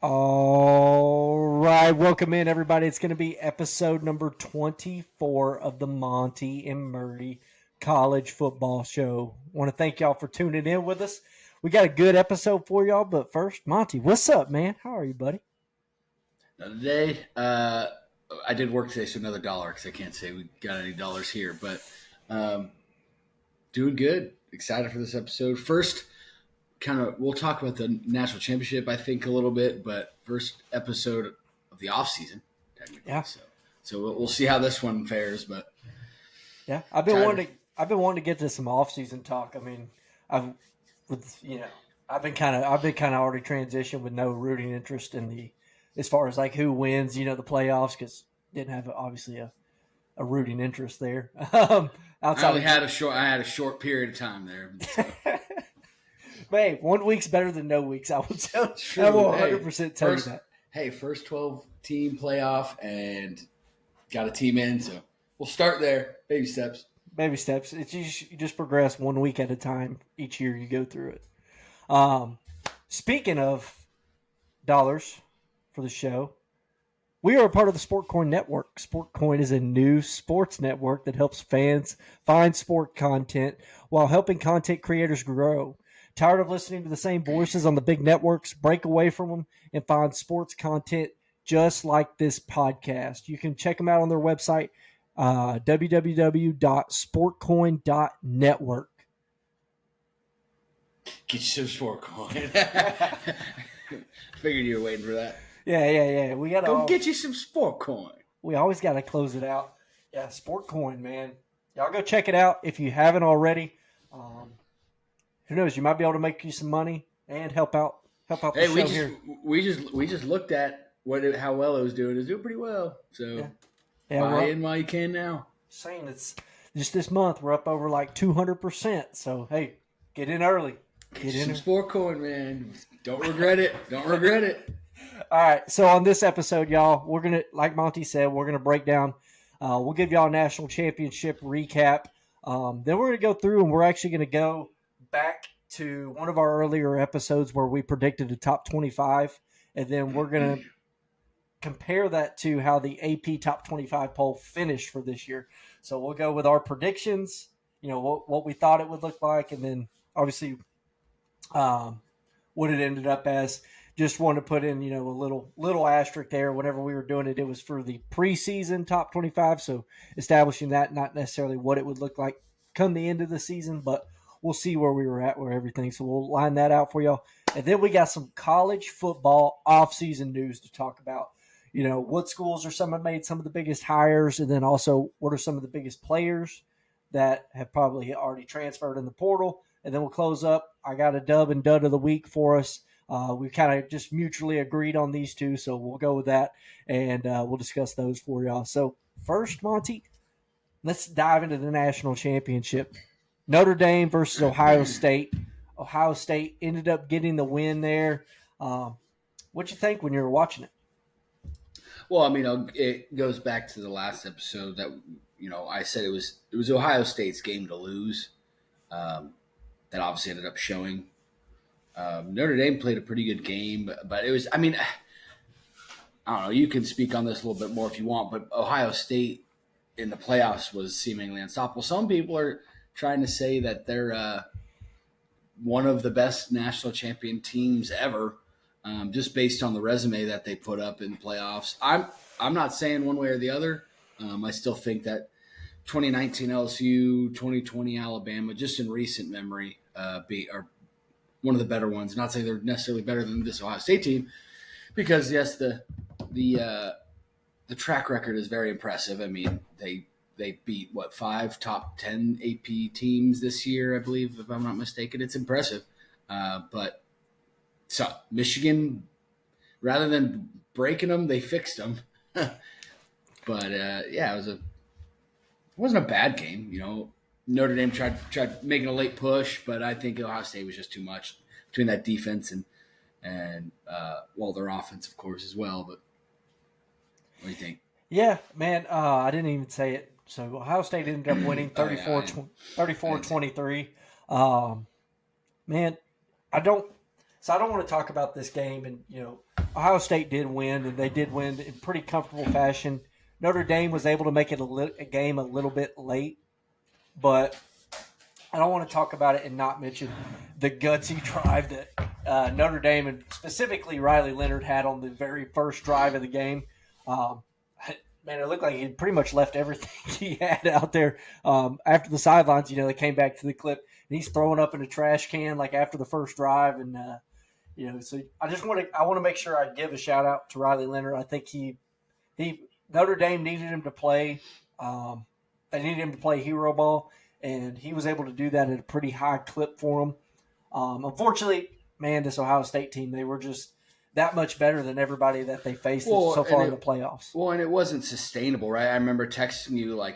All right, welcome in, everybody. It's going to be episode number 24 of the Monty and Murdy College Football Show. I want to thank y'all for tuning in with us. We got a good episode for y'all, but first, Monty, what's up, man? How are you, buddy? Today, I did work today, so another dollar because I can't say we got any dollars here, but doing good. Excited for this episode. First, we'll talk about the national championship, I think, a little bit, but first episode of the offseason, technically. Yeah. So we'll see how this one fares, but yeah, I've been wanting to get to some off-season talk. I mean, I've been kind of already transitioned with no rooting interest in the as far as like who wins, the playoffs, because didn't have obviously a rooting interest there. I had a short period of time there. So. Man, 1 week's better than no weeks. I will tell. I will 100% tell you that. Hey, first 12-team playoff and got a team in, so we'll start there. Baby steps. Baby steps. It's you just progress 1 week at a time. Each year you go through it. Speaking of dollars for the show, we are a part of the SportCoin Network. SportCoin is a new sports network that helps fans find sport content while helping content creators grow. Tired of listening to the same voices on the big networks? Break away from them and find sports content just like this podcast. You can check them out on their website, www.sportcoin.network. Get you some SportCoin. Figured you were waiting for that. Yeah. We gotta go get you some SportCoin. We always got to close it out. Yeah, SportCoin, man. Y'all go check it out if you haven't already. Who knows? You might be able to make you some money and help out the show here. We just looked at how well it was doing. It's doing pretty well. So buy in while you can now. Saying it's just this month we're up over like 200%. So hey, get in early. Get in some SportCoin, man. Don't regret it. Don't regret it. All right. So on this episode, y'all, we're gonna, like Monty said, we're gonna break down. We'll give y'all a national championship recap. Then we're gonna go through and we're actually gonna go back to one of our earlier episodes where we predicted the top 25, and then we're going to compare that to how the AP top 25 poll finished for this year. So we'll go with our predictions, what we thought it would look like, and then obviously what it ended up as. Just want to put in, a little asterisk there. Whenever we were doing it, it was for the preseason top 25, so establishing that, not necessarily what it would look like come the end of the season, but we'll see where we were at with everything. So we'll line that out for y'all. And then we got some college football offseason news to talk about. What schools are some have made some of the biggest hires, and then also what are some of the biggest players that have probably already transferred in the portal. And then we'll close up. I got a dub and dud of the week for us. We kind of just mutually agreed on these two, so we'll go with that, and we'll discuss those for y'all. So first, Monty, let's dive into the national championship. Notre Dame versus Ohio State. Ohio State ended up getting the win there. What'd you think when you were watching it? Well, I mean, it goes back to the last episode that I said it was Ohio State's game to lose. That obviously ended up showing. Notre Dame played a pretty good game, but it was. I mean, I don't know. You can speak on this a little bit more if you want, but Ohio State in the playoffs was seemingly unstoppable. Some people are trying to say that they're one of the best national champion teams ever, just based on the resume that they put up in the playoffs. I'm not saying one way or the other. I still think that 2019 LSU, 2020 Alabama, just in recent memory, are one of the better ones. Not saying they're necessarily better than this Ohio State team, because yes, the track record is very impressive. I mean, they beat 5 top 10 AP teams this year, I believe, if I'm not mistaken. It's impressive. But so Michigan, rather than breaking them, they fixed them. But it wasn't a bad game. Notre Dame tried making a late push, but I think Ohio State was just too much between that defense and their offense, of course, as well. But what do you think? Yeah, man, I didn't even say it. So Ohio State ended up winning 34-23. Man, I don't want to talk about this game and, Ohio State did win, and they did win in pretty comfortable fashion. Notre Dame was able to make it a game a little bit late, but I don't want to talk about it and not mention the gutsy drive that Notre Dame and specifically Riley Leonard had on the very first drive of the game. Um, Man, it looked like he pretty much left everything he had out there after the sidelines. They came back to the clip, and he's throwing up in a trash can like after the first drive, and so I want to make sure I give a shout out to Riley Leonard. I think he Notre Dame needed him to play. They needed him to play hero ball, and he was able to do that at a pretty high clip for them. Unfortunately, man, this Ohio State team, they were just that much better than everybody that they faced so far in the playoffs. Well, and it wasn't sustainable, right? I remember texting you I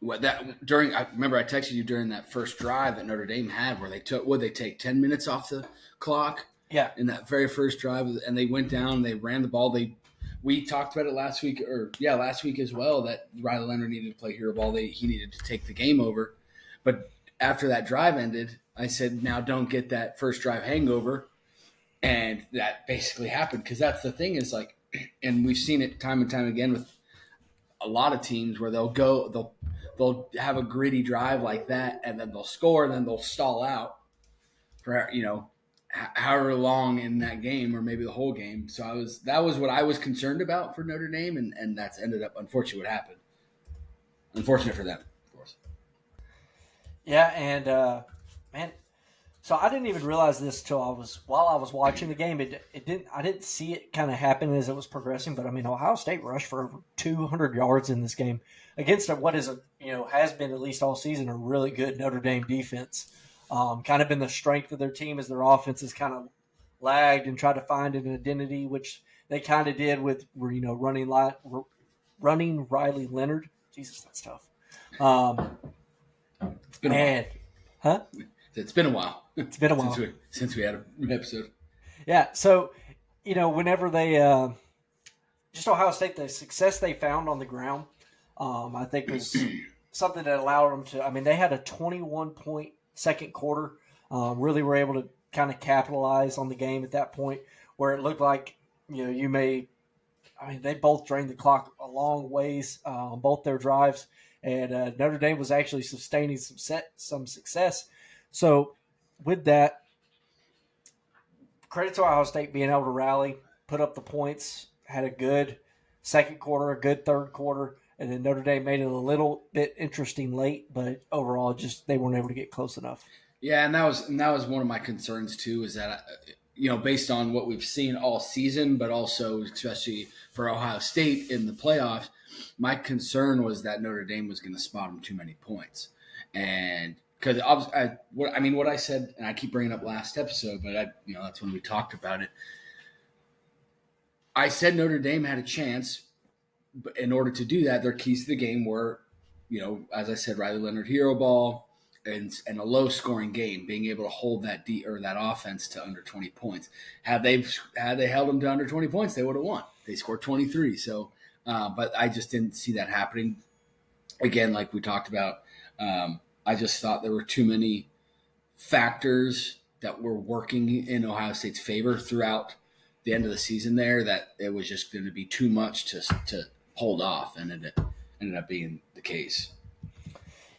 remember I texted you during that first drive that Notre Dame had where they take 10 minutes off the clock? Yeah. In that very first drive, and they went down, they ran the ball. We talked about it last week as well, that Riley Leonard needed to play hero ball. He needed to take the game over. But after that drive ended, I said, now don't get that first drive hangover. And that basically happened, because that's the thing is and we've seen it time and time again with a lot of teams where they'll have a gritty drive like that, and then they'll score, and then they'll stall out for, however long in that game, or maybe the whole game. So that was what I was concerned about for Notre Dame, and that's ended up unfortunately what happened. Unfortunate for them, of course. Yeah, and man, so I didn't even realize this while I was watching the game. I didn't see it kind of happen as it was progressing. But I mean, Ohio State rushed for over 200 yards in this game against what is has been at least all season a really good Notre Dame defense. Kind of been the strength of their team as their offense has kind of lagged and tried to find an identity, which they kind of did with running Riley Leonard. Jesus, that's tough. It's been a while. Huh? It's been a while. It's been a while since we had an episode. Yeah, so whenever they just Ohio State, the success they found on the ground, I think was something that allowed them to. I mean, they had a 21-point second quarter. Really were able to kind of capitalize on the game at that point, where it looked like they both drained the clock a long ways on both their drives, and Notre Dame was actually sustaining some success. So with that, credit to Ohio State being able to rally, put up the points, had a good second quarter, a good third quarter, and then Notre Dame made it a little bit interesting late, but overall, just they weren't able to get close enough. Yeah, and that was one of my concerns too. Is that based on what we've seen all season, but also especially for Ohio State in the playoffs, my concern was that Notre Dame was going to spot them too many points, and because what I said, and I keep bringing up last episode, but that's when we talked about it. I said Notre Dame had a chance, but in order to do that, their keys to the game were, as I said, Riley Leonard hero ball and a low scoring game, being able to hold that that offense to under 20 points. Had they held them to under 20 points, they would have won. They scored 23. So, but I just didn't see that happening. Again, like we talked about, I just thought there were too many factors that were working in Ohio State's favor throughout the end of the season there, that it was just going to be too much to hold off, and it ended up being the case.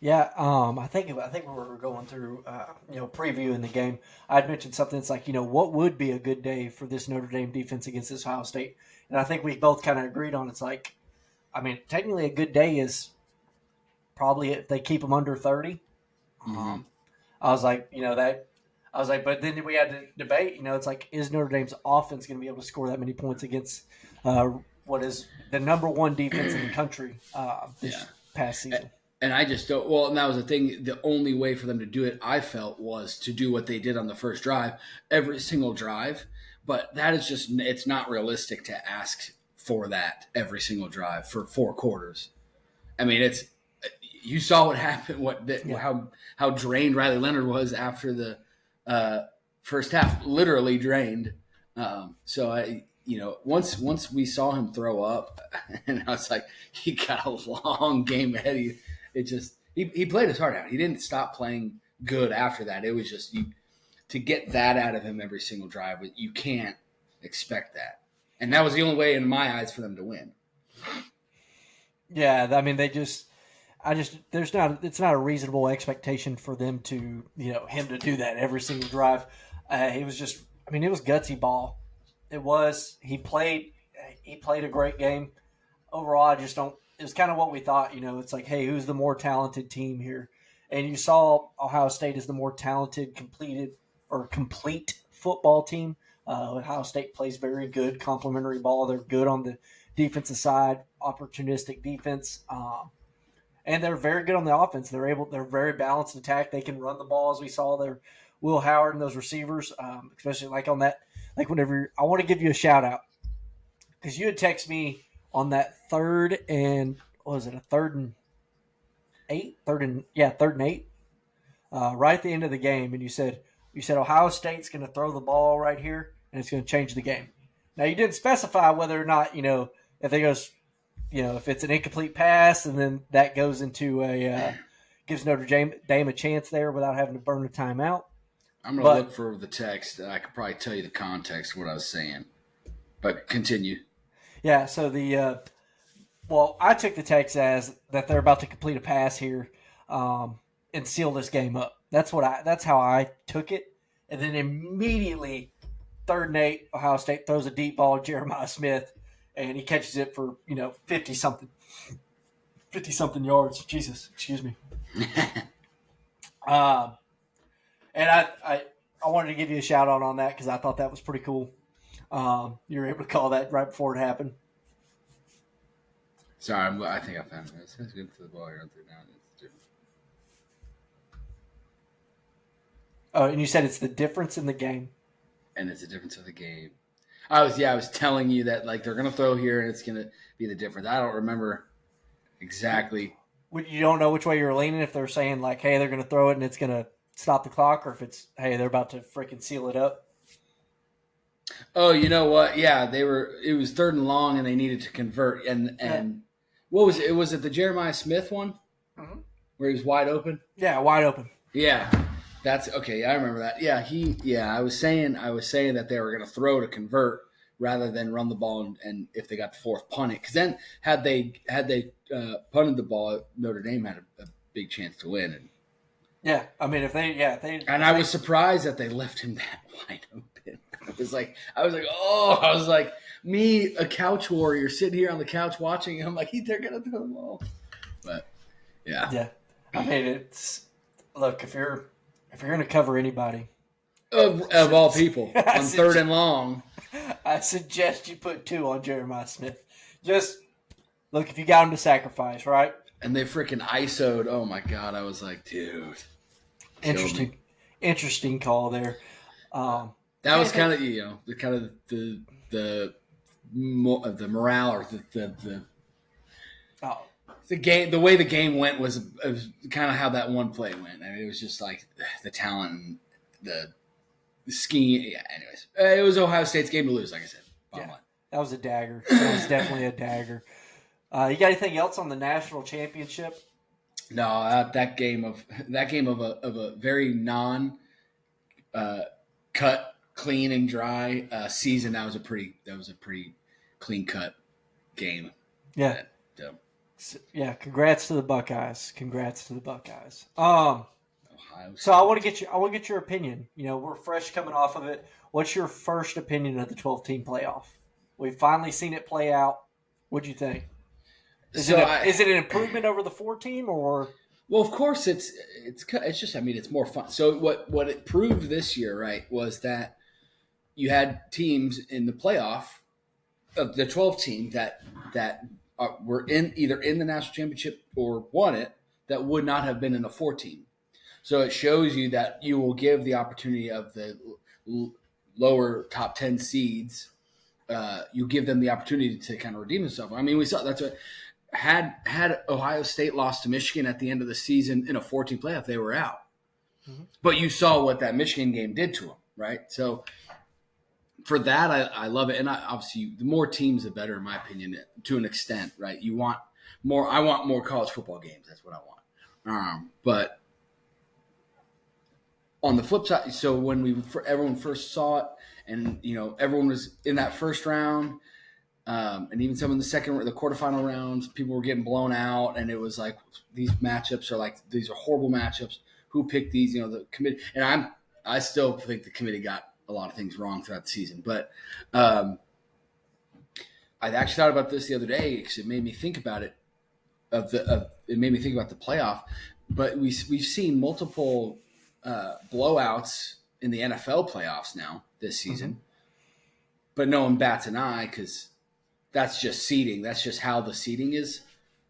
Yeah, I think we were going through, previewing the game. I'd mentioned something that's like, what would be a good day for this Notre Dame defense against this Ohio State? And I think we both kind of agreed on it's like, I mean, technically a good day is probably if they keep them under 30. Mm-hmm. I was like, but then we had to debate, it's like, is Notre Dame's offense going to be able to score that many points against what is the number one defense in the country this past season? And I just don't. Well, and that was the thing. The only way for them to do it, I felt, was to do what they did on the first drive, every single drive. But that is just, it's not realistic to ask for that every single drive for 4 quarters. I mean, you saw what happened, how drained Riley Leonard was after the first half, literally drained. So once we saw him throw up, and I was like, he got a long game ahead of you. It just he played his heart out. He didn't stop playing good after that. It was just to get that out of him every single drive. You can't expect that. And that was the only way in my eyes for them to win. Yeah, I mean, it's not a reasonable expectation for them to, him to do that every single drive. It was gutsy ball. It was. He played a great game. Overall, I just don't. It was kind of what we thought. It's like, hey, who's the more talented team here? And you saw Ohio State is the more talented, complete football team. Ohio State plays very good complementary ball. They're good on the defensive side, opportunistic defense, and they're very good on the offense. They're very balanced attack. They can run the ball, as we saw there. Will Howard and those receivers, especially like on that, like whenever I want to give you a shout out because you had texted me on that third and what was it, a third and eight, right at the end of the game, and you said Ohio State's going to throw the ball right here and it's going to change the game. Now you didn't specify whether or not if they goes, if it's an incomplete pass and then that goes into gives Notre Dame a chance there without having to burn a timeout. I'm going to look for the text. I could probably tell you the context of what I was saying, but continue. Yeah. So I took the text as that they're about to complete a pass here and seal this game up. That's how I took it. And then immediately, 3rd and 8, Ohio State throws a deep ball to Jeremiah Smith, and he catches it for 50 something yards. Jesus, excuse me. And I wanted to give you a shout out on that because I thought that was pretty cool. You were able to call that right before it happened. Sorry, I think I found it. It says good to the ball here. Oh, and you said it's the difference in the game. And it's the difference of the game. I was telling you that like they're gonna throw here and it's gonna be the difference. I don't remember exactly. You don't know which way you're leaning if they're saying like, hey, they're gonna throw it and it's gonna stop the clock, or if it's, hey, they're about to freaking seal it up. Oh, you know what? Yeah, it was 3rd and long and they needed to convert. And what was it? Was it the Jeremiah Smith one? Mm-hmm. Where he was wide open? Yeah, wide open. Yeah. That's okay. I remember that. Yeah, I was saying that they were going to throw to convert rather than run the ball and if they got the 4th, punt it. Because then had they punted the ball, Notre Dame had a big chance to win. And yeah, I mean I was surprised that they left him that wide open. I was like me, a couch warrior, sitting here on the couch watching him. Like they're going to throw the ball. But yeah. I mean, look, if you're going to cover anybody of all people on 3rd and long, I suggest you put 2 on Jeremiah Smith. Just look, if you got him to sacrifice, right? And they freaking ISO'd. Oh my God! I was like, dude, interesting call there. That was kind of the morale or the game. The way the game went was kind of how that one play went. I mean, it was just like the talent and the skiing. Yeah. Anyways, it was Ohio State's game to lose. Like I said, bottom line. That was a dagger. That was definitely a dagger. You got anything else on the national championship? No, that game of a very cut, clean and dry season. That was a pretty clean cut game. Yeah. Yeah. Congrats to the Buckeyes. So I want to get your opinion. We're fresh coming off of it. What's your first opinion of the 12-team playoff? We've finally seen it play out. What'd you think? Is it an improvement over the 4-team or? Well, of course it's just, I mean, it's more fun. So what it proved this year, right, was that you had teams in the playoff of the 12 team that were either in the national championship or won it that would not have been in a 4-team. So it shows you that you will give the opportunity of the lower top 10 seeds. You give them the opportunity to kind of redeem themselves. I mean, we saw that's what had Ohio State lost to Michigan at the end of the season in a 14 playoff, they were out. Mm-hmm. But you saw what that Michigan game did to them, right? So for that, I love it. And obviously, the more teams, the better, in my opinion, to an extent, right? You want more. I want more college football games. That's what I want. But on the flip side, so when everyone first saw it, and everyone was in that first round, and even some in the quarterfinal rounds, people were getting blown out, and it was like these matchups are these are horrible matchups. Who picked these? The committee, and I still think the committee got a lot of things wrong throughout the season. But I actually thought about this the other day because it made me think about it. It made me think about the playoff. But we've seen multiple blowouts in the NFL playoffs now this season, but no one bats an eye because that's just seeding. That's just how the seeding is,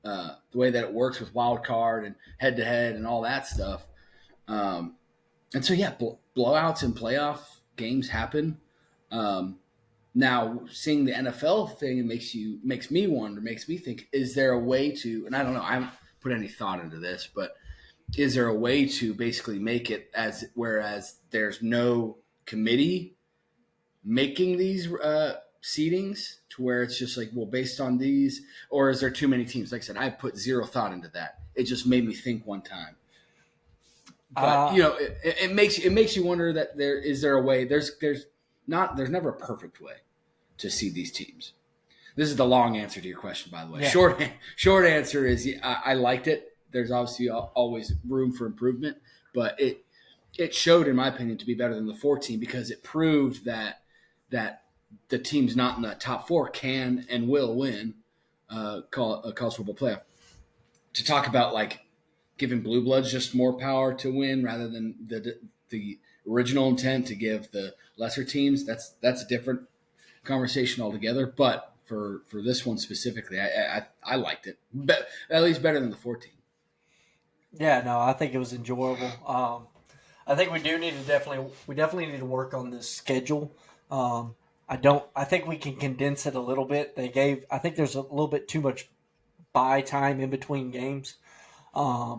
the way that it works with wild card and head to head and all that stuff. And so blowouts in playoff games happen. Now seeing the NFL thing, it makes me think: is there a way to? And I don't know. I haven't put any thought into this, but is there a way to basically make it whereas there's no committee making these seedings to where it's just like, well, based on these, or is there too many teams? Like I said, I put zero thought into that. It just made me think one time. But it makes you wonder that is there a way? There's never a perfect way to seed these teams. This is the long answer to your question, by the way. Yeah. Short answer is I liked it. There's obviously always room for improvement, but it showed, in my opinion, to be better than the 14 because it proved that the teams not in the top 4 can and will win a college football playoff. To talk about giving blue bloods just more power to win rather than the original intent to give the lesser teams, that's a different conversation altogether. But for this one specifically, I liked it, but at least better than the 14. Yeah, no, I think it was enjoyable. I think we definitely need to work on this schedule. I think we can condense it a little bit. I think there's a little bit too much bye time in between games. I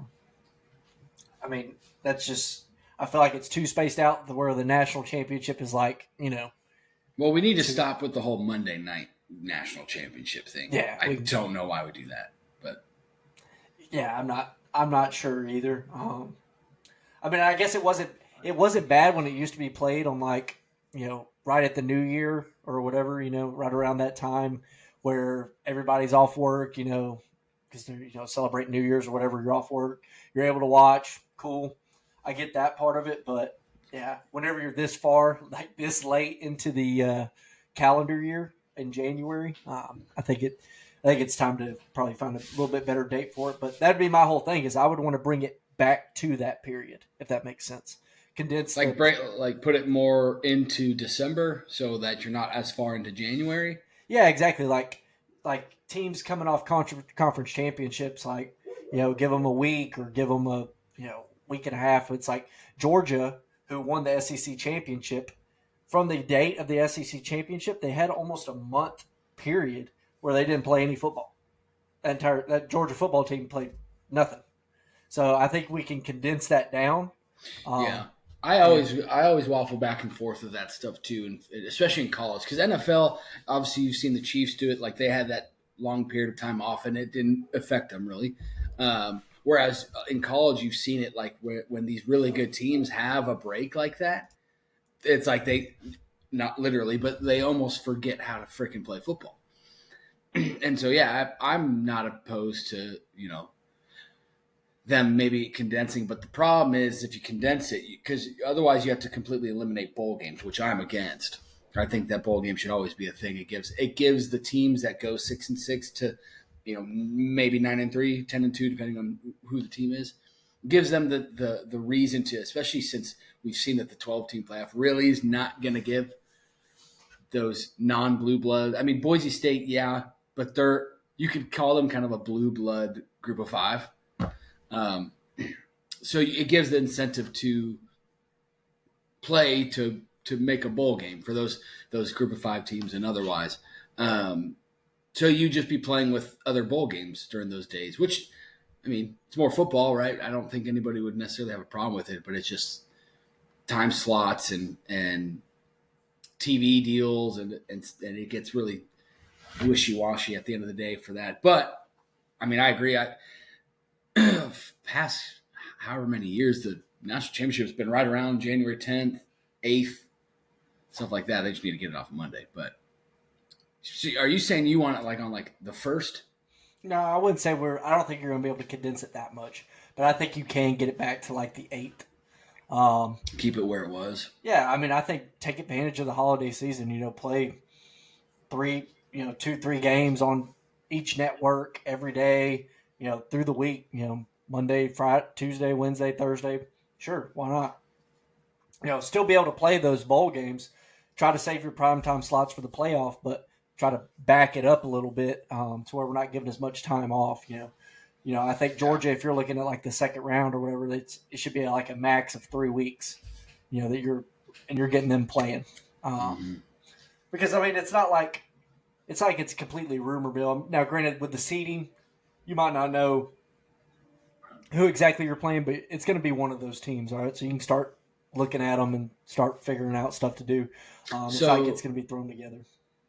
mean, that's just, I feel like it's too spaced out where the national championship is Well, we need to stop with the whole Monday night national championship thing. Yeah. I don't know why we do that, but yeah, I'm not sure either. I mean, I guess it wasn't bad when it used to be played on right at the New Year or whatever, right around that time where everybody's off work, because they're celebrating New Year's or whatever. You're off work, you're able to watch. Cool, I get that part of it, but yeah, whenever you're this far, this late into the calendar year in January, I think it's time to probably find a little bit better date for it. But that'd be my whole thing is I would want to bring it back to that period, if that makes sense. Condense put it more into December so that you're not as far into January. Yeah, exactly. Like teams coming off conference championships, give them a week or give them a week and a half. It's like Georgia, who won the SEC championship. From the date of the SEC championship, they had almost a month period where they didn't play any football. That Georgia football team played nothing. So I think we can condense that down. Yeah. I always waffle back and forth with that stuff too, and especially in college, because NFL, obviously you've seen the Chiefs do it. They had that long period of time off, and it didn't affect them really. Whereas in college, you've seen it when these really good teams have a break like that. It's like they, not literally, but they almost forget how to freaking play football. And so, yeah, I'm not opposed to them maybe condensing, but the problem is if you condense it, because otherwise you have to completely eliminate bowl games, which I'm against. I think that bowl game should always be a thing. It gives the teams that go 6-6 to maybe 9-3, 10-2, depending on who the team is, gives them the reason to, especially since we've seen that the 12-team playoff really is not going to give those non-blue blood. I mean, Boise State, yeah, but you could call them kind of a blue blood group of 5. So it gives the incentive to play to make a bowl game for those group of 5 teams and otherwise. So you just be playing with other bowl games during those days, which, I mean, it's more football, right? I don't think anybody would necessarily have a problem with it, but it's just time slots and TV deals and it gets really wishy-washy at the end of the day for that. But, I mean, I agree. Past however many years, national championship's been right around January 10th, 8th, stuff like that. They just need to get it off Monday. But are you saying you want it like on like the 1st? No, I wouldn't say I don't think you're going to be able to condense it that much, but I think you can get it back to like the 8th. Keep it where it was. Yeah, I mean, I think take advantage of the holiday season. Play 2-3 games on each network every day. Through the week. Monday, Friday, Tuesday, Wednesday, Thursday. Sure, why not? Still be able to play those bowl games. Try to save your primetime slots for the playoff, but try to back it up a little bit to where we're not giving as much time off. I think Georgia, if you're looking at like the second round or whatever, it should be like a max of 3 weeks. That you're getting them playing. Because I mean, it's like it's completely rumor mill. Now, granted, with the seeding, you might not know who exactly you're playing, but it's going to be one of those teams, all right? So you can start looking at them and start figuring out stuff to do. It's like it's going to be thrown together.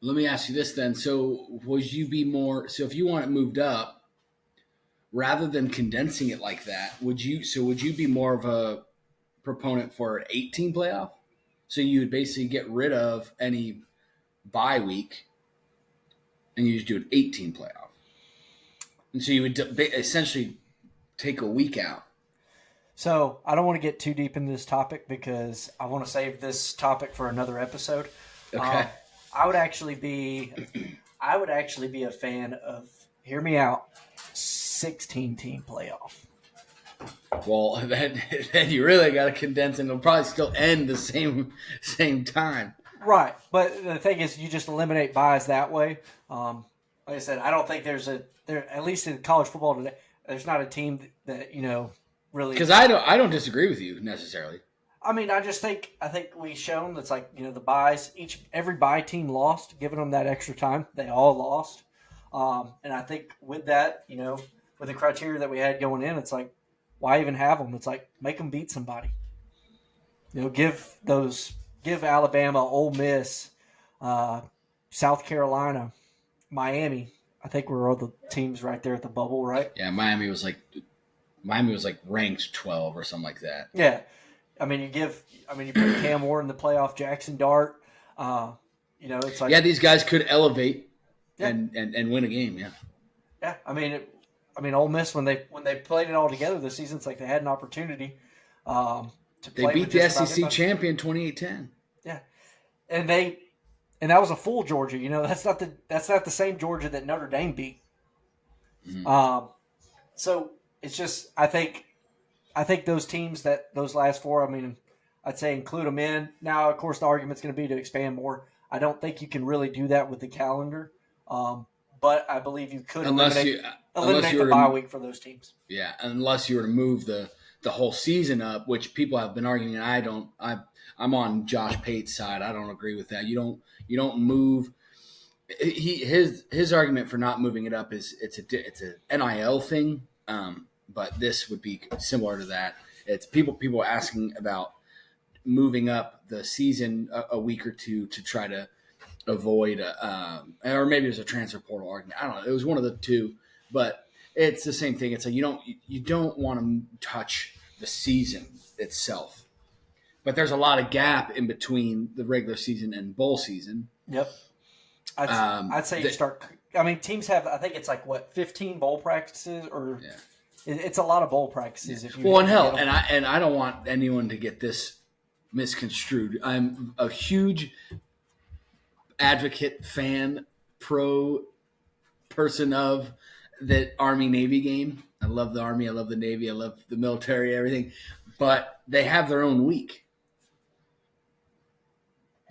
Let me ask you this then. So would you be more – so if you want it moved up, rather than condensing it like that, would you be more of a proponent for an 18 playoff? So you would basically get rid of any bye week and you just do an 18 playoff. And so you would essentially – take a week out. So I don't want to get too deep into this topic because I want to save this topic for another episode. Okay. I would actually be a fan of, hear me out, 16-team playoff. Well, then you really got to condense, and it'll probably still end the same time. Right, but the thing is, you just eliminate buys that way. Like I said, I don't think there at least in college football today. There's not a team that really. Because I don't disagree with you necessarily. I mean, I think we've shown that's like the buys. Every buy team lost, giving them that extra time. They all lost, and I think with that, with the criteria that we had going in, it's like, why even have them? It's like make them beat somebody. Give Alabama, Ole Miss, South Carolina, Miami. I think we're all the teams right there at the bubble, right? Yeah, Miami was like ranked 12 or something like that. Yeah, I mean you put Cam Ward in the playoff, Jackson Dart. It's like these guys could elevate and win a game. Yeah. Yeah, I mean, Ole Miss when they played it all together this season, it's like they had an opportunity to play. They beat the SEC champion 28-10. Yeah, and that was a full Georgia. That's not the same Georgia that Notre Dame beat. Mm-hmm. So it's just I think those teams those last 4. I mean, I'd say include them in. Now, of course, the argument's going to be to expand more. I don't think you can really do that with the calendar, but I believe you could eliminate the bye week for those teams. Yeah, unless you were to move the whole season up, which people have been arguing, and I'm on Josh Pate's side. I don't agree with that. You don't move. His argument for not moving it up is it's a NIL thing, but this would be similar to that. It's people asking about moving up the season a week or two to try to avoid, or maybe it was a transfer portal argument. I don't know. It was one of the two, but it's the same thing. It's like you don't want to touch the season itself. But there's a lot of gap in between the regular season and bowl season. Yep. I'd say you start. I mean, teams have. I think it's like 15 bowl practices, or it's a lot of bowl practices. Yeah. And I don't want anyone to get this misconstrued. I'm a huge advocate, fan, pro person of the Army-Navy game. I love the Army. I love the Navy. I love the military, everything. But they have their own week.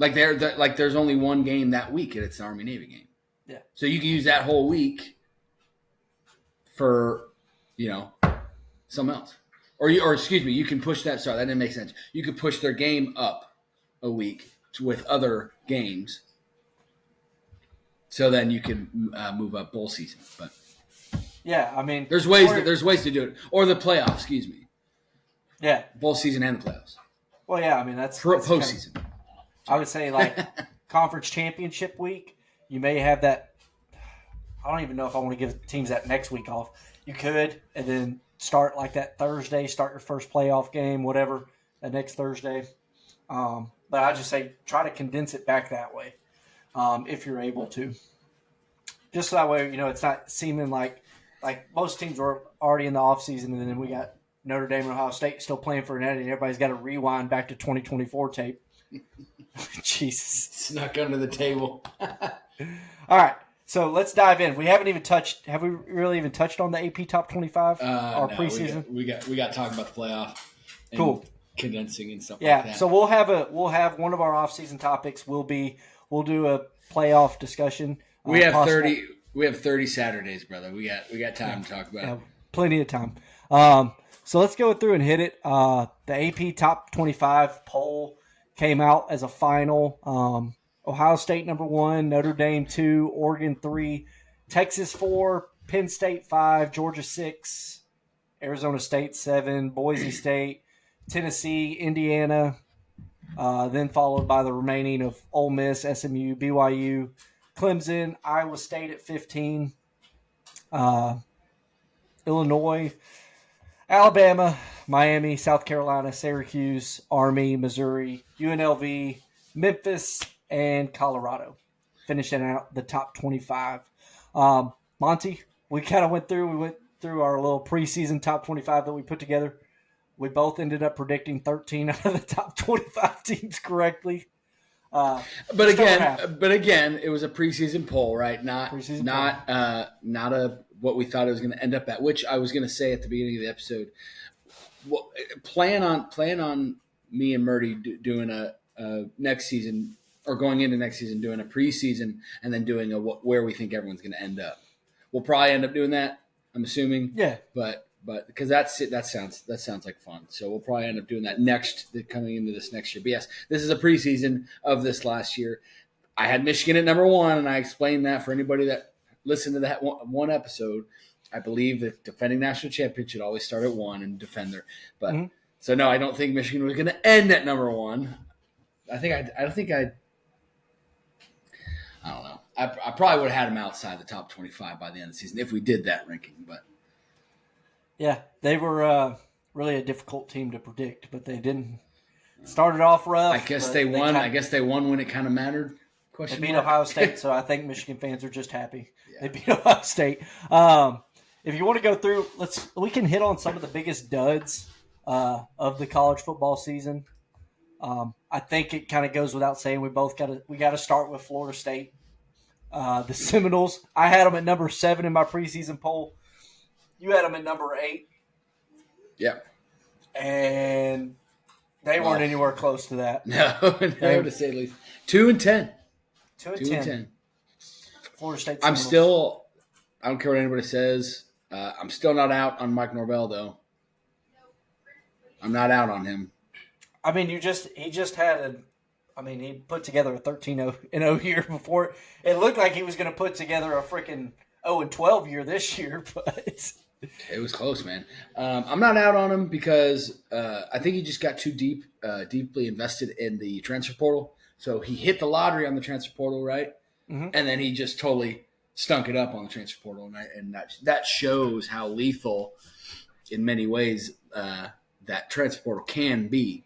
Like there's only one game that week, and it's an Army-Navy game. Yeah. So you can use that whole week for, something else. Or excuse me, you can push that. Sorry, that didn't make sense. You could push their game up a week with other games. So then you can move up bowl season. But yeah, I mean, there's ways to do it, or the playoffs. Excuse me. Yeah, bowl season and the playoffs. Well, yeah, I mean that's postseason. I would say like conference championship week. You may have that. I don't even know if I want to give teams that next week off. You could, and then start like that Thursday, start your first playoff game, whatever, that next Thursday. But I just say try to condense it back that way if you're able to. Just so that way, it's not seeming like most teams are already in the offseason, and then we got Notre Dame and Ohio State still playing for an edit, and everybody's got to rewind back to 2024 tape. Jesus. Snuck under the table. All right. So let's dive in. Have we really even touched on the AP Top 25 or preseason? We got to talk about the playoff. And cool. Condensing and stuff like that. So we'll have one of our off-season topics we'll do a playoff discussion. We have 30 Saturdays, brother. We got time to talk about it. Plenty of time. So let's go through and hit it. The AP Top 25 poll came out as a final. Ohio State number 1, Notre Dame 2, Oregon 3, Texas 4, Penn State 5, Georgia 6, Arizona State 7, Boise State, Tennessee, Indiana, then followed by the remaining of Ole Miss, SMU, BYU, Clemson, Iowa State at 15, Illinois, Alabama, Miami, South Carolina, Syracuse, Army, Missouri, UNLV, Memphis, and Colorado, finishing out the top 25. Monty, we went through our little preseason top 25 that we put together. We both ended up predicting 13 out of the top 25 teams correctly. But again, it was a preseason poll, right? Not what we thought it was going to end up at. Which I was going to say at the beginning of the episode. Well, plan on me and Murdy doing a next season. Or going into next season, doing a preseason and then doing where we think everyone's going to end up. We'll probably end up doing that. I'm assuming. Yeah. But because that's it. That sounds like fun. So we'll probably end up doing that coming into this next year. But yes, this is a preseason of this last year. I had Michigan at number 1, and I explained that for anybody that listened to that one episode. I believe that defending national champion should always start at 1 and defend their. But so no, I don't think Michigan was going to end at number 1. I don't know. I probably would have had them outside the top 25 by the end of the season if we did that ranking. But yeah, they were really a difficult team to predict, but they didn't. Started off rough. I guess they won. I guess they won when it kind of mattered. They beat Ohio State, so I think Michigan fans are just happy. Yeah. They beat Ohio State. If you want to go through, we can hit on some of the biggest duds of the college football season. I think it kind of goes without saying we got to start with Florida State. The Seminoles, I had them at number 7 in my preseason poll. You had them at number 8. Yeah. And they weren't anywhere close to that. No, to say at least. 2-10. 2-10. Florida State Seminoles. I don't care what anybody says. I'm still not out on Mike Norvell, though. I'm not out on him. I mean, he put together a 13-0 year before. It looked like he was going to put together a freaking 0-12 year this year, but it was close, man. I'm not out on him because I think he just got too deeply invested in the transfer portal. So he hit the lottery on the transfer portal, right? Mm-hmm. And then he just totally stunk it up on the transfer portal, and that shows how lethal, in many ways, that transfer portal can be.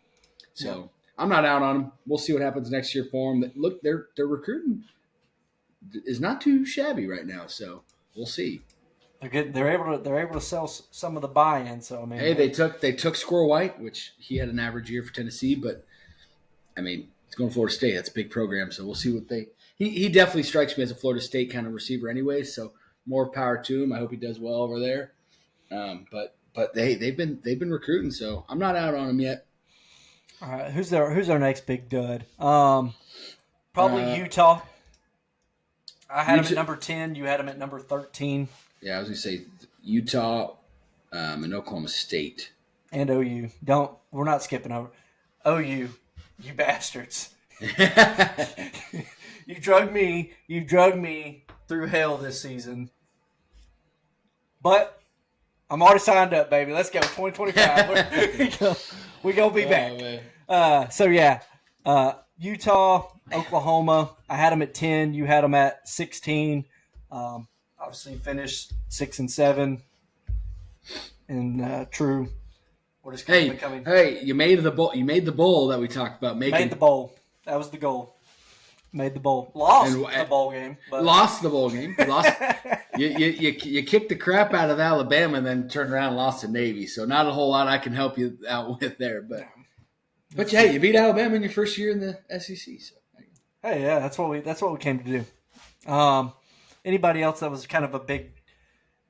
So I'm not out on them. We'll see what happens next year for them. Look, their recruiting is not too shabby right now, so we'll see. They're good. They're able to sell some of the buy-in. So I mean, hey, they took Squirrel White, which he had an average year for Tennessee, but I mean, it's going to Florida State. That's a big program, so we'll see what they. He definitely strikes me as a Florida State kind of receiver, anyway. So more power to him. I hope he does well over there. But they've been recruiting, so I'm not out on him yet. All right, who's our next big dud? Probably Utah. I had him at number 10. You had him at number 13. Yeah, I was going to say Utah and Oklahoma State. And OU. We're not skipping over. OU, you bastards. You drug me through hell this season. But I'm already signed up, baby. Let's go. 2025. we gonna be back. Utah, Oklahoma. I had them at 10. You had them at 16. Obviously finished 6-7, in true. What is becoming? Hey! You made the bowl. You made the bowl that we talked about making. Made the bowl. That was the goal. Made the bowl. Lost the bowl game. But. Lost the bowl game. Lost. you kicked the crap out of Alabama and then turned around and lost to Navy. So not a whole lot I can help you out with there. But hey, you beat Alabama in your first year in the SEC. So. Hey, yeah, that's what we came to do. Anybody else that was kind of a big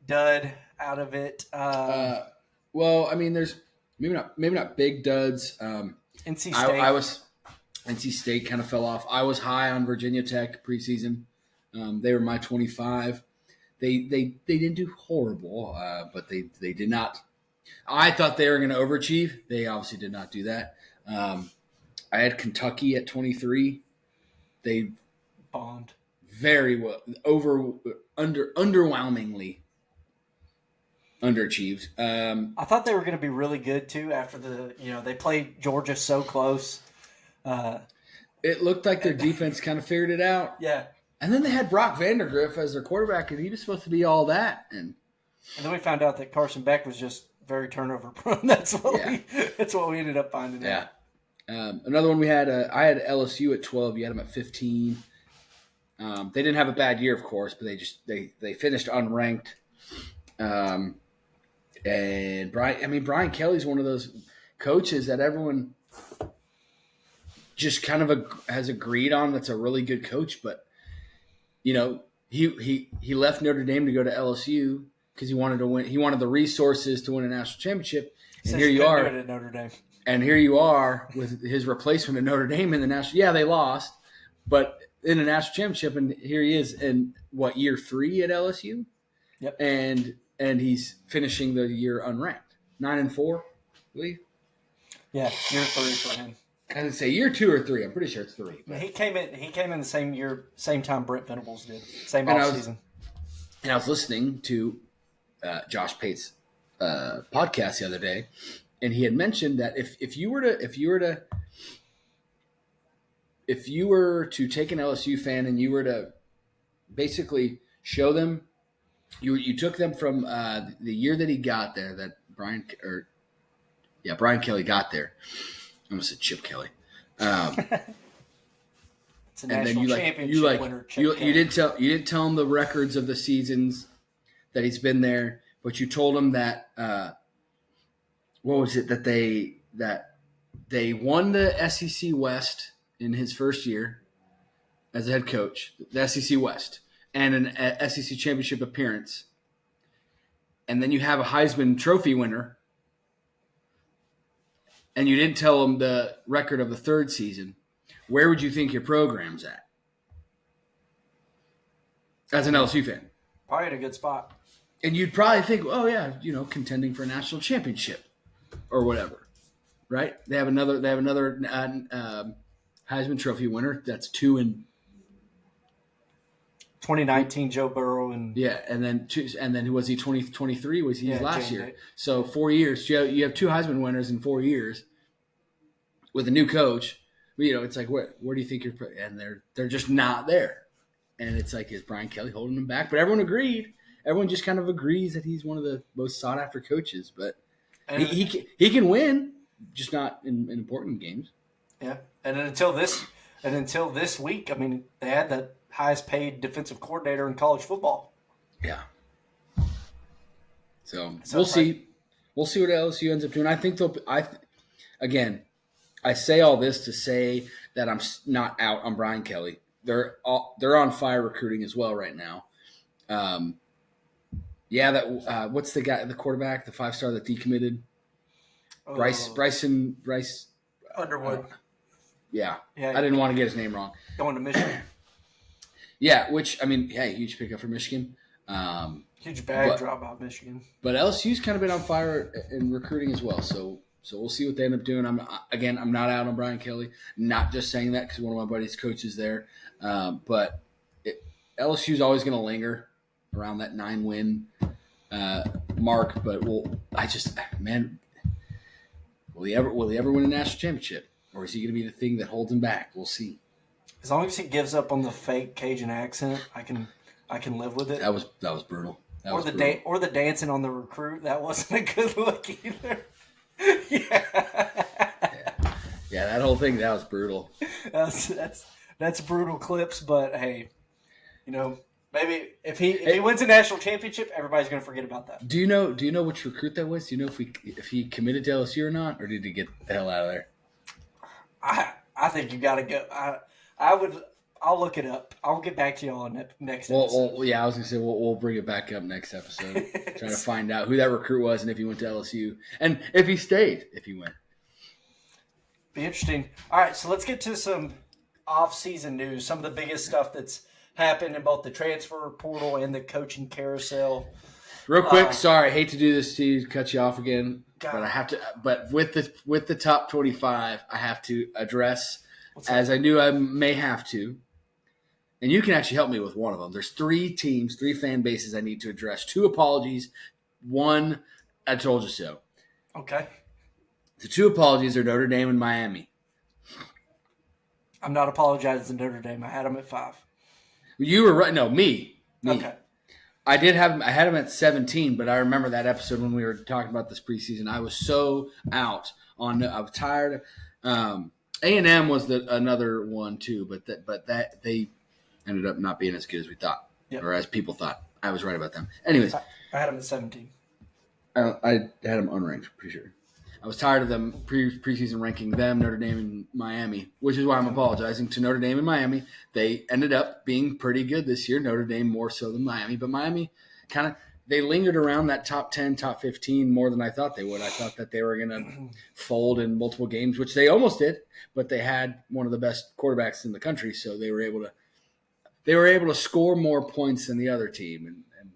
dud out of it? Well, I mean, there's maybe not big duds. NC State. NC State kind of fell off. I was high on Virginia Tech preseason. They were my 25. They didn't do horrible, but they did not. I thought they were going to overachieve. They obviously did not do that. I had Kentucky at 23. They bombed very well, underwhelmingly underachieved. I thought they were going to be really good too after they played Georgia so close. It looked like their defense kind of figured it out. Yeah. And then they had Brock Vandagriff as their quarterback, and he was supposed to be all that. And then we found out that Carson Beck was just very turnover prone. That's what we ended up finding out. Another one we had, I had LSU at 12. You had them at 15. They didn't have a bad year, of course, but they finished unranked. And Brian Kelly's one of those coaches that everyone just kind of has agreed on. That's a really good coach, but he left Notre Dame to go to LSU because he wanted to win. He wanted the resources to win a national championship. And here you are at Notre Dame. And here you are with his replacement at Notre Dame in the national. Yeah, they lost, but in a national championship, and here he is in year 3 at LSU. Yep. And he's finishing the year unranked, 9-4, I believe. Yeah, year 3 for him. I didn't say year 2 or 3. I'm pretty sure it's 3. But. He came in the same year, same time Brent Venables did, same offseason. And I was listening to Josh Pate's podcast the other day, and he had mentioned that if you were to take an LSU fan and you were to basically show them, you took them from the year that he got there, that Brian Kelly got there. I almost said Chip Kelly. It's a national championship winner. You didn't tell him the records of the seasons that he's been there, but you told him that what was it that they won the SEC West in his first year as a head coach, the SEC West, and an SEC championship appearance, and then you have a Heisman Trophy winner, and you didn't tell him the record of the third season. Where would you think your program's at as an LSU fan? Probably in a good spot. And you'd probably think, oh yeah, contending for a national championship or whatever, right? They have another Heisman Trophy winner. That's 2 in 2019, Joe Burrow, and then who was he? 2023 was he last year? Day. So 4 years. You have 2 Heisman winners in 4 years with a new coach. It's like where do you think you're? And they're just not there. And it's like, is Brian Kelly holding them back? But everyone agreed. Everyone just kind of agrees that he's one of the most sought after coaches. But he can win, just not in important games. Yeah, and until this week, I mean, they had the highest paid defensive coordinator in college football. Yeah. So we'll see. We'll see what LSU ends up doing. I think I say all this to say that I'm not out on Brian Kelly. They're on fire recruiting as well right now. What's the guy, the quarterback, the 5-star that decommitted? Bryce Underwood. Yeah, I didn't want to get his name wrong. Going to Michigan. Yeah, which, I mean, hey, huge pickup for Michigan. Huge bag drop out Michigan. But LSU's kind of been on fire in recruiting as well. So we'll see what they end up doing. I'm not out on Brian Kelly. Not just saying that because one of my buddies' coaches there. But LSU's always going to linger around that 9-win mark. But will he ever win a national championship? Or is he going to be the thing that holds him back? We'll see. As long as he gives up on the fake Cajun accent, I can live with it. That was brutal. That was brutal. Or the dancing on the recruit. That wasn't a good look either. Yeah, that whole thing, that was brutal. That's brutal clips, but hey, maybe if he wins a national championship, everybody's going to forget about that. Do you know which recruit that was? Do you know if he committed to LSU or not, or did he get the hell out of there? I think you got to go. I'll look it up. I'll get back to you on that next episode. Well, yeah, I was going to say we'll bring it back up next episode. Trying to find out who that recruit was and if he went to LSU and if he stayed, if he went. Be interesting. All right, so let's get to some off-season news. Some of the biggest stuff that's happened in both the transfer portal and the coaching carousel. Real quick, sorry, I hate to do this to you, cut you off again, God. but I have to. But with the top 25, I have to address, as I knew I may have to, and you can actually help me with one of them. There's 3 teams, 3 fan bases I need to address. 2 apologies, 1 I told you so. Okay. The 2 apologies are Notre Dame and Miami. I'm not apologizing to Notre Dame. I had them at 5. You were right. No, me. Okay. I had them at 17, but I remember that episode when we were talking about this preseason. I was so out on. I was tired. A&M was another one too, but that they ended up not being as good as we thought, or as people thought. I was right about them. Anyways, I had them at 17. I had them unranked, pretty sure. I was tired of them preseason ranking them, Notre Dame and Miami, which is why I'm apologizing to Notre Dame and Miami. They ended up being pretty good this year, Notre Dame more so than Miami. But Miami they lingered around that top 10, top 15 more than I thought they would. I thought that they were going to fold in multiple games, which they almost did, but they had one of the best quarterbacks in the country, so they were able to score more points than the other team. And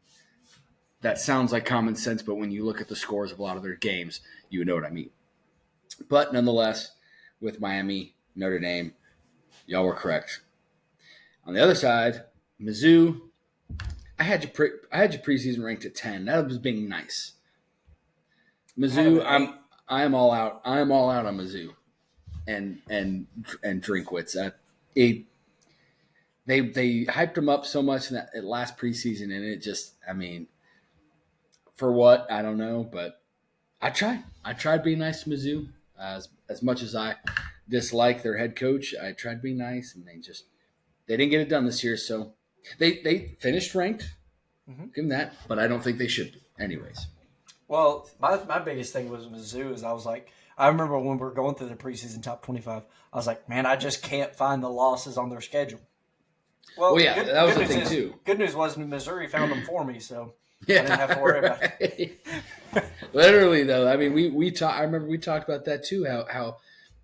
that sounds like common sense, but when you look at the scores of a lot of their games, you would know what I mean. But nonetheless, with Miami, Notre Dame, y'all were correct. On the other side, Mizzou, I had you preseason ranked at 10. That was being nice. Mizzou, I'm all out. I'm all out on Mizzou and Drinkwitz. They hyped them up so much in that last preseason, and it just, for what, I don't know, but I tried. I tried being nice to Mizzou. As much as I dislike their head coach, I tried being nice, and they didn't get it done this year. So they finished ranked. Mm-hmm. Give them that, but I don't think they should be. Anyways. Well, my biggest thing was Mizzou is I remember when we were going through the preseason top 25, I was like, man, I just can't find the losses on their schedule. Well, yeah, that was the thing too. Good news was Missouri found them for me, so yeah, I didn't have to worry about it. Literally, though, I remember we talked about that too. How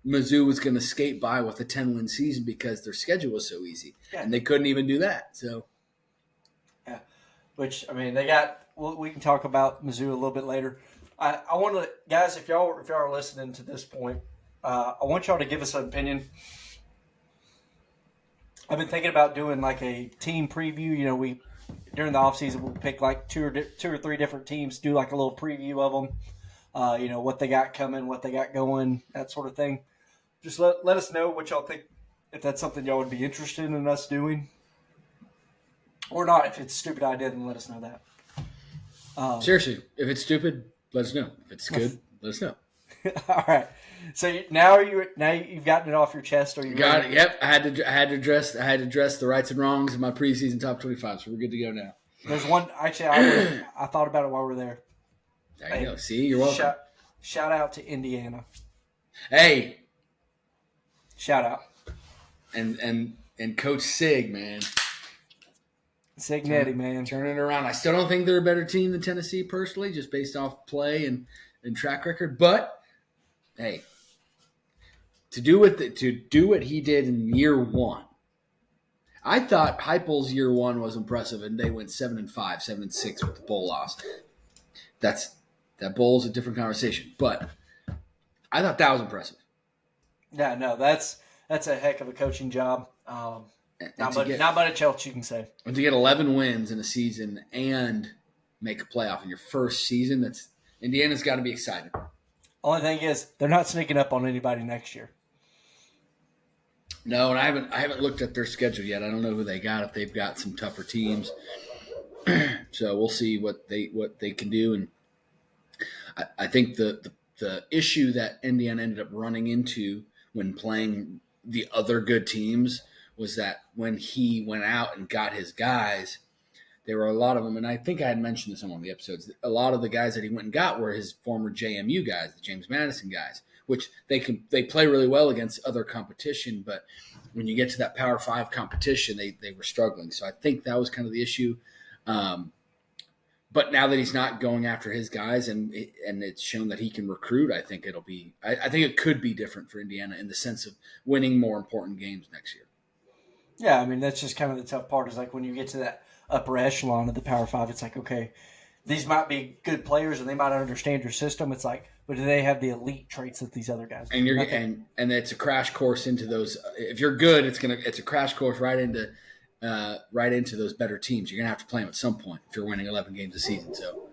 Mizzou was going to skate by with a 10-win season because their schedule was so easy, and they couldn't even do that. So, yeah, which they got. Well, we can talk about Mizzou a little bit later. I want to, guys, if y'all are listening to this point, I want y'all to give us an opinion. I've been thinking about doing like a team preview. We during the offseason we'll pick like two or three different teams, do like a little preview of them. What they got coming, what they got going, that sort of thing. Just let us know what y'all think, if that's something y'all would be interested in us doing, or not. If it's a stupid idea, then let us know that. Seriously, if it's stupid, let us know. If it's good, let us know. All right. So now you've gotten it off your chest, or you got it? Yep. I had to address the rights and wrongs of my preseason top 25, so we're good to go now. There's one. Actually, I thought about it while we were there. There you go. See, you're welcome. Shout out to Indiana. Hey. Shout out. And Coach Sig, man. Signetti, man. Turning it around. I still don't think they're a better team than Tennessee, personally, just based off play and track record. But, hey, to do what he did in year one, I thought Heupel's year one was impressive, and they went 7-5, 7-6 with the bowl loss. That bowl's a different conversation, but I thought that was impressive. Yeah, no, that's a heck of a coaching job. Not much else you can say. And to get 11 wins in a season and make a playoff in your first season, Indiana's got to be excited. Only thing is, they're not sneaking up on anybody next year. No, and I haven't looked at their schedule yet. I don't know who they got, if they've got some tougher teams. So we'll see what they can do. And I think the issue that Indiana ended up running into when playing the other good teams was that when he went out and got his guys, there were a lot of them, and I think I had mentioned this on one of the episodes. A lot of the guys that he went and got were his former JMU guys, the James Madison guys, which they play really well against other competition, but when you get to that Power 5 competition, they were struggling. So I think that was kind of the issue. But now that he's not going after his guys and it's shown that he can recruit, I think I think it could be different for Indiana in the sense of winning more important games next year. Yeah, I mean, that's just kind of the tough part is like when you get to that upper echelon of the Power 5, it's like, okay, these might be good players and they might understand your system. It's like, but do they have the elite traits that these other guys do? And it's a crash course into those. If you're good, it's a crash course right into those better teams. You're gonna have to play them at some point if you're winning 11 games a season. So,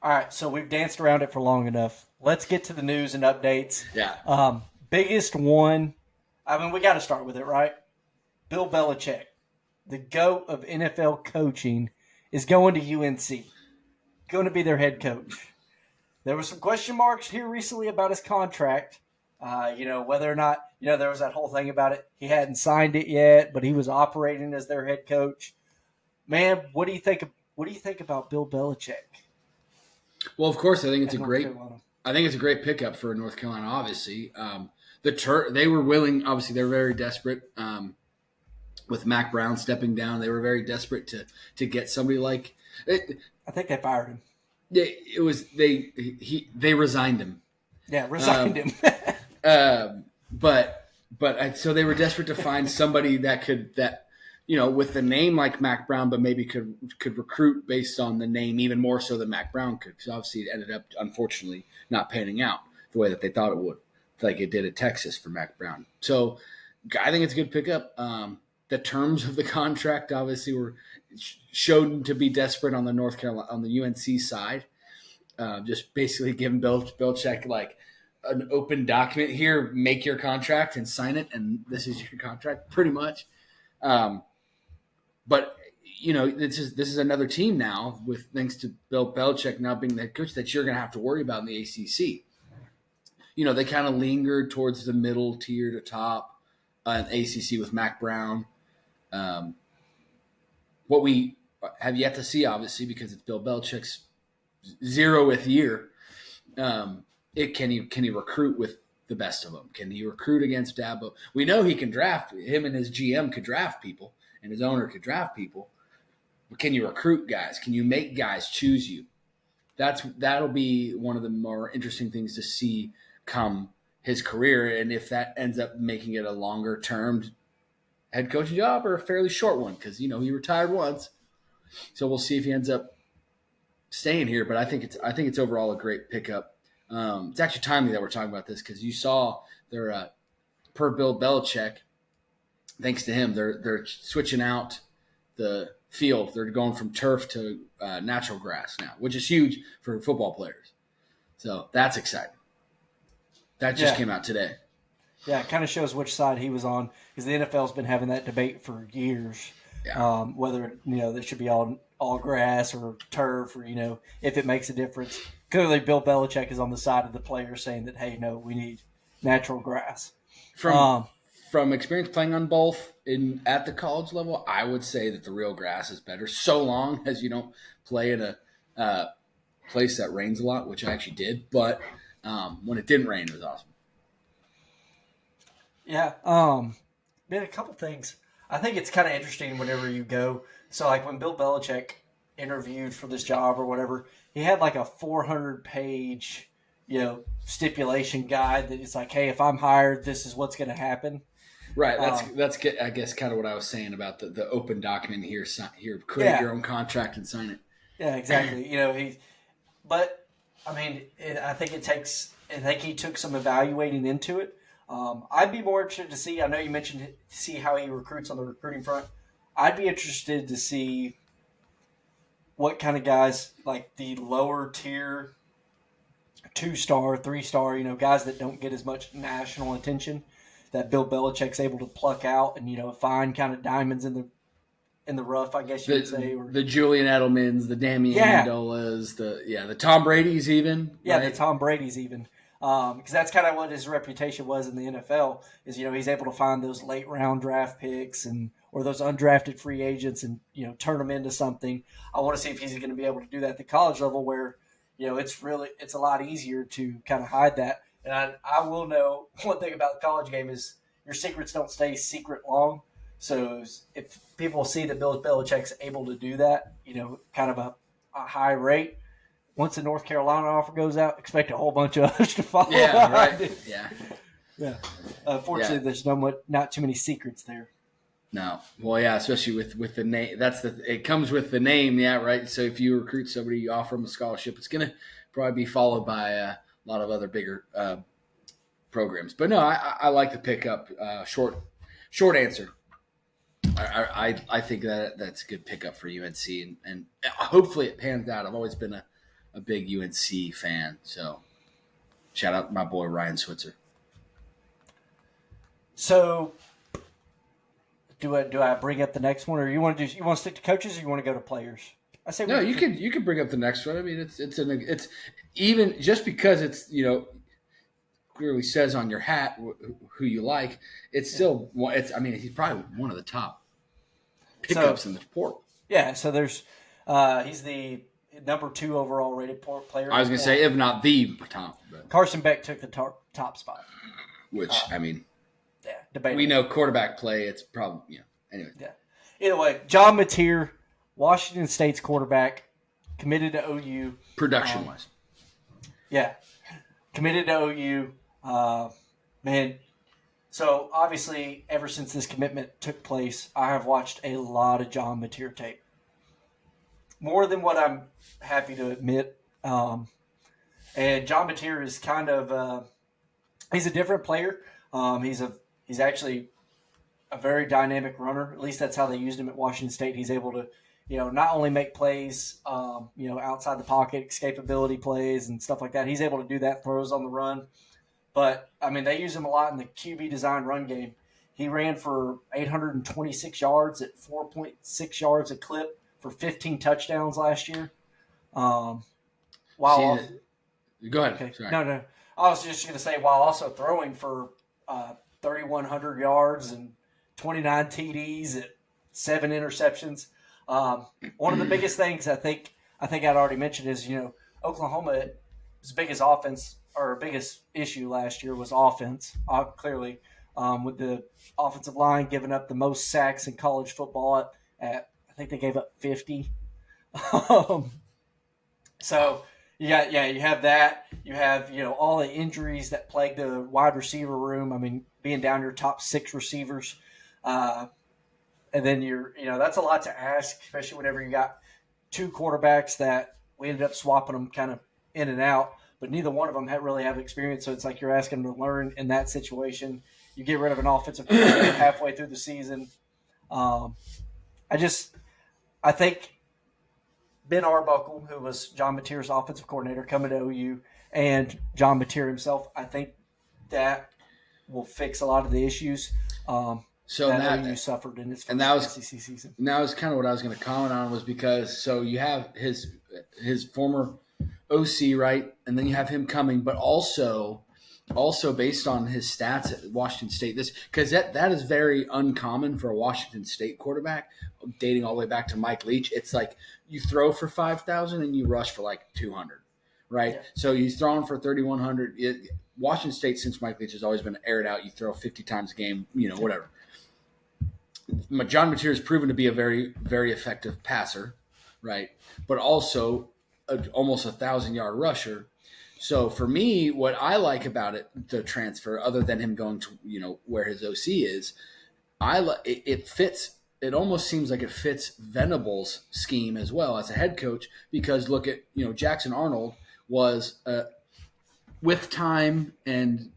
all right, so we've danced around it for long enough. Let's get to the news and updates. Yeah. Biggest one. I mean, we got to start with it, right? Bill Belichick, the GOAT of NFL coaching, is going to UNC. Going to be their head coach. There were some question marks here recently about his contract. Whether or not, there was that whole thing about it. He hadn't signed it yet, but he was operating as their head coach. Man, what do you think about Bill Belichick? Well, of course, I think it's a great pickup for North Carolina. Obviously, they were willing. Obviously, they're very desperate. With Mac Brown stepping down, they were very desperate to get somebody like. I think they fired him. They resigned him. Yeah, resigned him. So they were desperate to find somebody with the name like Mac Brown, but maybe could recruit based on the name even more so than Mac Brown could. Because obviously it ended up, unfortunately, not panning out the way that they thought it would, like it did at Texas for Mac Brown. So I think it's a good pickup. The terms of the contract obviously showed to be desperate on the UNC side. Just basically giving Bill Belichick like an open document here, make your contract and sign it, and this is your contract, pretty much. But this is another team now with thanks to Bill Belichick now being the head coach that you're going to have to worry about in the ACC. They kind of lingered towards the middle tier to top ACC with Mac Brown. What we have yet to see, obviously, because it's Bill Belichick's 0th year. Can he recruit with the best of them? Can he recruit against Dabo? We know he can draft. Him and his GM could draft people, and his owner could draft people. But can you recruit guys? Can you make guys choose you? That'll be one of the more interesting things to see come his career, and if that ends up making it a longer term head coaching job or a fairly short one, because he retired once. So we'll see if he ends up staying here. But I think it's overall a great pickup. It's actually timely that we're talking about this because you saw their per Bill Belichick, thanks to him, they're switching out the field. They're going from turf to natural grass now, which is huge for football players. So that's exciting. That just came out today. Yeah, it kind of shows which side he was on because the NFL's been having that debate for years. Yeah. Whether there should be all grass or turf or if it makes a difference. Clearly, Bill Belichick is on the side of the players saying that, hey, no, we need natural grass. From experience playing on both at the college level, I would say that the real grass is better, so long as you don't play in a place that rains a lot, which I actually did. But when it didn't rain, it was awesome. Yeah. Man, a couple things. I think it's kind of interesting whenever you go. So, like when Bill Belichick interviewed for this job or whatever, he had like a 400-page, stipulation guide that it's like, hey, if I'm hired, this is what's going to happen. Right. That's I guess kind of what I was saying about the open document here. Create your own contract and sign it. Yeah, exactly. But I mean, I think he took some evaluating into it. I'd be more interested to see. I know you mentioned see how he recruits on the recruiting front. I'd be interested to see what kind of guys like the lower tier, 2-star, 3-star, guys that don't get as much national attention that Bill Belichick's able to pluck out and find kind of diamonds in in the rough, I guess you would say. Or, the Julian Edelmans, the Damian Amendolas, the Tom Brady's even. Yeah, right? the Tom Brady's even. Because that's kind of what his reputation was in the NFL is, he's able to find those late round draft picks or those undrafted free agents and, turn them into something. I want to see if he's going to be able to do that at the college level where, it's a lot easier to kind of hide that. And I will know one thing about the college game is your secrets don't stay secret long. So if people see that Bill Belichick's able to do that, kind of a high rate, once the North Carolina offer goes out, expect a whole bunch of others to follow. Yeah, right. Yeah. Unfortunately, there's not too many secrets there. No. Well, yeah, especially with the name. It comes with the name, yeah, right. So if you recruit somebody, you offer them a scholarship, it's going to probably be followed by a lot of other bigger programs. But no, I like the pickup. Short answer. I think that's a good pickup for UNC, and hopefully it pans out. I've always been a big UNC fan, so shout out to my boy Ryan Switzer. So, do I bring up the next one, or you want to stick to coaches, or you want to go to players? I say no. You can bring up the next one. I mean, it's even just because it's clearly says on your hat who you like. It's still he's probably one of the top pickups in the portal. Yeah. So there's he's the number 2 overall rated player. I was going to say, if not the top. But. Carson Beck took the top spot. Which, debatable. We know quarterback play. It's probably, anyway. Yeah. Either way, John Mateer, Washington State's quarterback, committed to OU. Production-wise. Yeah. Committed to OU. Man. So, obviously, ever since this commitment took place, I have watched a lot of John Mateer tape. More than what I'm happy to admit. And John Mateer is kind of he's a different player. He's actually a very dynamic runner. At least that's how they used him at Washington State. He's able to, not only make plays, outside the pocket, escapability plays and stuff like that. He's able to do that, throws on the run. But, they use him a lot in the QB design run game. He ran for 826 yards at 4.6 yards a clip for 15 touchdowns last year. Go ahead. Okay. Sorry. No. I was just going to say, while also throwing for 3,100 yards and 29 TDs at 7 interceptions. One of the biggest things I think I'd already mentioned is, Oklahoma's biggest offense or biggest issue last year was offense, clearly, with the offensive line giving up the most sacks in college football at I think they gave up 50. So you have that. You have, all the injuries that plague the wide receiver room. Being down your top 6 receivers. And then that's a lot to ask, especially whenever you got 2 quarterbacks that we ended up swapping them kind of in and out, but neither one of them really have experience. So it's like you're asking them to learn in that situation. You get rid of an offensive coordinator halfway through the season. I think Ben Arbuckle, who was John Mateer's offensive coordinator, coming to OU, and John Mateer himself, I think that will fix a lot of the issues that OU suffered in its first SEC season. And that was kind of what I was going to comment on, was because you have his former OC, right, and then you have him coming, but also based on his stats at Washington State, because that is very uncommon for a Washington State quarterback, dating all the way back to Mike Leach. It's like you throw for 5,000 and you rush for like 200, right? Yeah. So he's throwing for 3,100. Washington State, since Mike Leach has always been aired out, you throw 50 times a game, whatever. John Mateer has proven to be a very, very effective passer, right? But also almost 1,000-yard rusher. So for me, what I like about the transfer, other than him going to where his OC is, it fits. It almost seems like it fits Venable's scheme as well as a head coach, because look at Jackson Arnold was with time and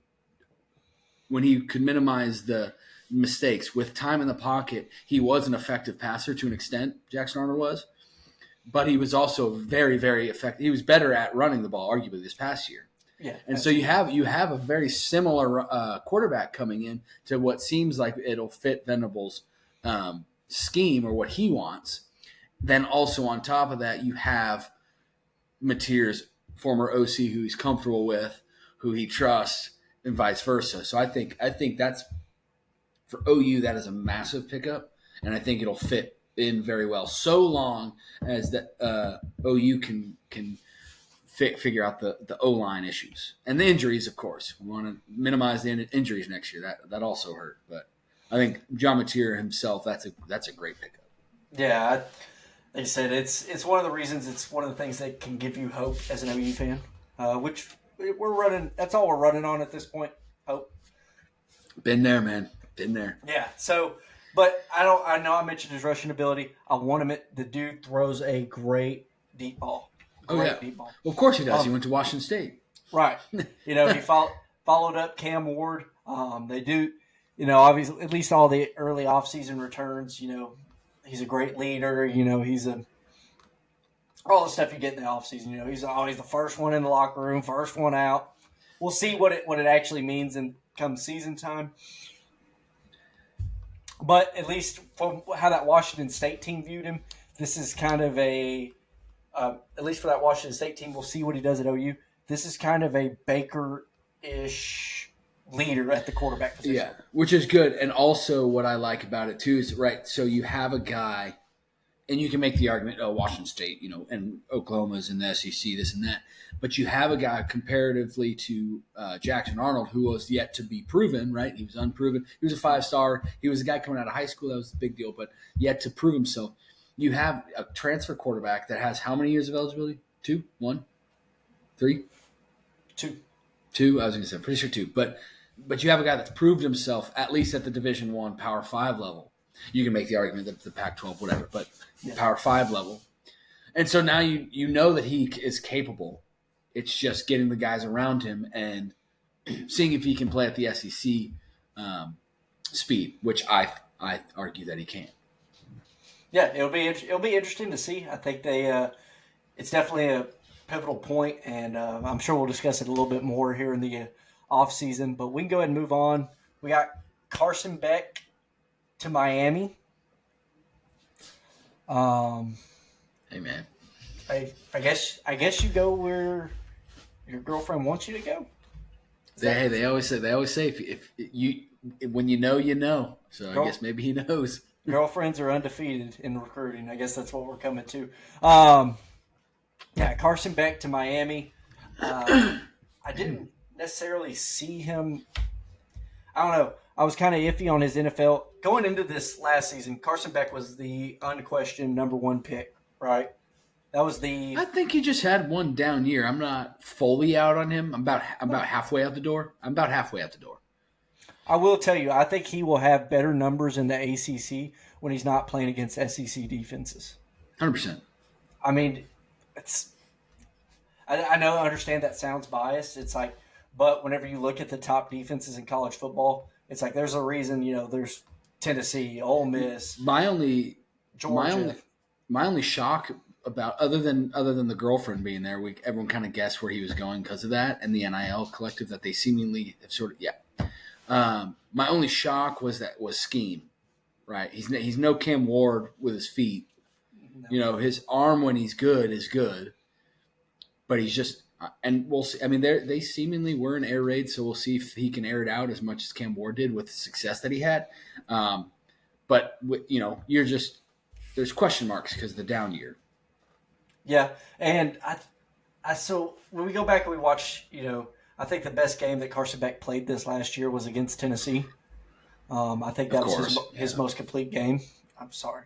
when he could minimize the mistakes with time in the pocket, he was an effective passer to an extent. Jackson Arnold was. But he was also very, very effective. He was better at running the ball, arguably, this past year. Yeah, and absolutely. So you have a very similar quarterback coming in to what seems like it'll fit Venable's scheme or what he wants. Then also on top of that, you have Mateer's former OC who he's comfortable with, who he trusts, and vice versa. So I think that's for OU, that is a massive pickup, and I think it'll fit in very well. So long as that OU can figure out the O-line issues and the injuries, of course. We want to minimize the injuries next year. That also hurt, but I think John Mateer himself, that's a great pickup. Yeah, like I said, it's one of the reasons. It's one of the things that can give you hope as an OU fan, which we're running. That's all we're running on at this point. Hope. Been there, man. Been there. Yeah. So, but I know I mentioned his rushing ability. I want him. The dude throws a great deep ball. Deep ball. Well, of course he does. He went to Washington State. Right. He followed up Cam Ward. They do. Obviously, at least all the early offseason returns. He's a great leader. He's all the stuff you get in the offseason. He's always the first one in the locker room, first one out. We'll see what it actually means in come season time. But at least from how that Washington State team viewed him, this is kind of at least for that Washington State team, we'll see what he does at OU. This is kind of a Baker-ish leader at the quarterback position. Yeah, which is good. And also what I like about it too is, right, so you have a guy, and you can make the argument, Washington State, and Oklahoma's in the SEC, this and that. But you have a guy comparatively to Jackson Arnold who was yet to be proven, right? He was unproven. He was a 5-star. He was a guy coming out of high school. That was a big deal, but yet to prove himself. You have a transfer quarterback that has how many years of eligibility? 2? 1? 3? 2. 2? I was going to say, I'm pretty sure 2. But you have a guy that's proved himself, at least at the Division I Power 5 level. You can make the argument that the Pac-12, whatever, but Power 5 level. And so now you know that he is capable. It's just getting the guys around him and seeing if he can play at the SEC speed, which I argue that he can. Yeah, it'll be interesting to see. I think it's definitely a pivotal point, and I'm sure we'll discuss it a little bit more here in the off season. But we can go ahead and move on. We got Carson Beck to Miami. Hey man, I guess you go where your girlfriend wants you to go. They always say if you when you know. So I guess maybe he knows. Girlfriends are undefeated in recruiting. I guess that's what we're coming to. Carson Beck to Miami. I didn't necessarily see him. I don't know. I was kind of iffy on his NFL. Going into this last season, Carson Beck was the unquestioned number 1 pick, right? That was the. I think he just had one down year. I'm not fully out on him. I'm about halfway out the door. I will tell you, I think he will have better numbers in the ACC when he's not playing against SEC defenses. 100%. I mean, I know, I understand that sounds biased. It's like, but whenever you look at the top defenses in college football, it's like there's a reason. There's Tennessee, Ole Miss, Georgia. My only shock about other than the girlfriend being there, everyone kind of guessed where he was going because of that, and the NIL collective that they seemingly have sort of my only shock was scheme, right? He's no Cam Ward with his feet. No. His arm when he's good is good, but he's just and we'll see. I mean, they seemingly were in air raid, so we'll see if he can air it out as much as Cam Ward did with the success that he had. But there's question marks because of the down year. Yeah, and so when we go back and we watch, I think the best game that Carson Beck played this last year was against Tennessee. I think that was his most complete game. I'm sorry.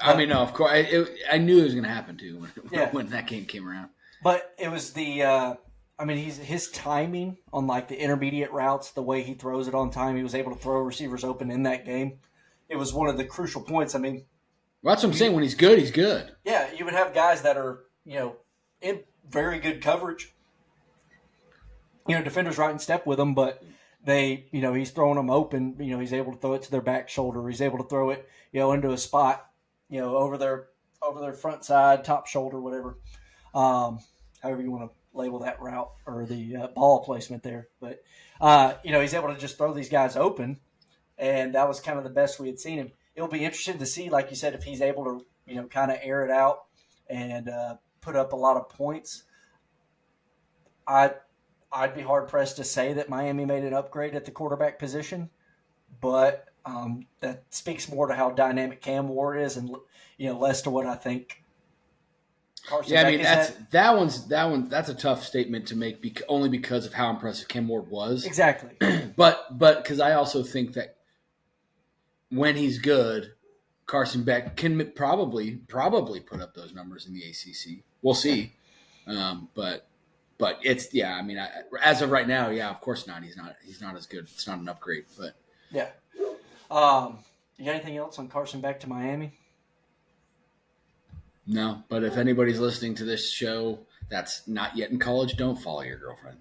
I mean, no, of course. I knew it was going to happen too when that game came around. But it was his timing on like the intermediate routes, the way he throws it on time, he was able to throw receivers open in that game. It was one of the crucial points. I mean, well, that's what I'm saying. When he's good, he's good. Yeah, you would have guys that are, in very good coverage. Defenders right in step with them, but they, he's throwing them open. He's able to throw it to their back shoulder. He's able to throw it, into a spot, over their front side, top shoulder, whatever. However you want to label that route or the ball placement there. But, he's able to just throw these guys open, and that was kind of the best we had seen him. it'll be interesting to see, like you said, if he's able to, kind of air it out and put up a lot of points. I'd be hard pressed to say that Miami made an upgrade at the quarterback position, but that speaks more to how dynamic Cam Ward is, and less to what I think Carson Yeah, I Beck mean is that's a tough statement to make only because of how impressive Cam Ward was. Exactly. but because I also think that when he's good, Carson Beck can probably put up those numbers in the ACC. We'll see, but it's I mean, as of right now, of course not. He's not as good. It's not an upgrade, but yeah. You got anything else on Carson Beck to Miami? No, but if anybody's listening to this show that's not yet in college, don't follow your girlfriend.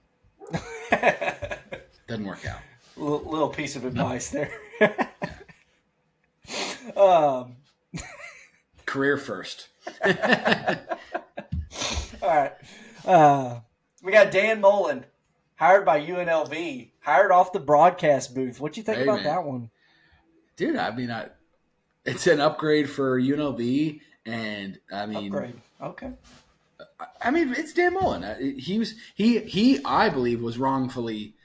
Doesn't work out. Little piece of advice there. Career first. All right. We got Dan Mullen, hired by UNLV, hired off the broadcast booth. What do you think about that one? Dude, I mean, it's an upgrade for UNLV, and I mean, upgrade. Okay. I mean, it's Dan Mullen. He I believe was wrongfully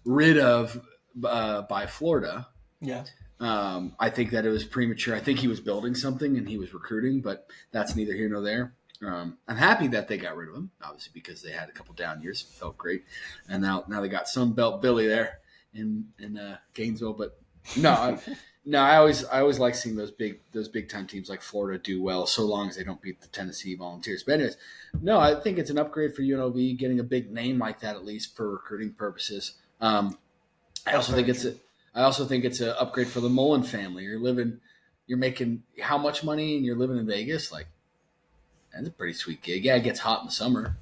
rid of by Florida. Yeah. I think that it was premature. I think he was building something and he was recruiting, but that's neither here nor there. I'm happy that they got rid of him, obviously, because they had a couple down years. It felt great, and now they got Sun Belt Billy there in Gainesville. But no, I always like seeing those big time teams like Florida do well, so long as they don't beat the Tennessee Volunteers. But anyways, no, I think it's an upgrade for UNLV getting a big name like that, at least for recruiting purposes. I also think it's an upgrade for the Mullen family. You're making how much money, and you're living in Vegas? Like, that's a pretty sweet gig. Yeah, it gets hot in the summer,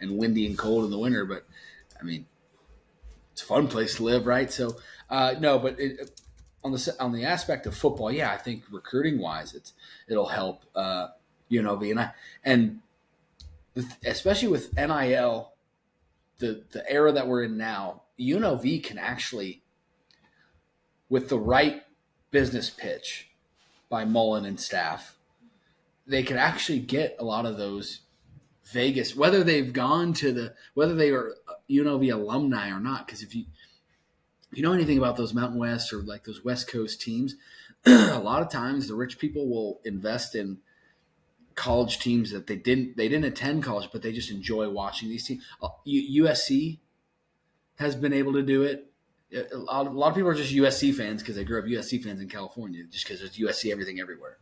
and windy and cold in the winter. But I mean, it's a fun place to live, right? So no, but on the aspect of football, I think recruiting wise, it'll help UNLV, and especially with NIL, the era that we're in now, UNLV can actually, with the right business pitch by Mullen and staff, they can actually get a lot of those Vegas, whether they are UNLV alumni or not. Because if you know anything about those Mountain West or like those West Coast teams, a lot of times the rich people will invest in college teams that they didn't attend college, but they just enjoy watching these teams. USC has been able to do it. A lot of people are just USC fans because they grew up USC fans in California, just because there's USC everything everywhere.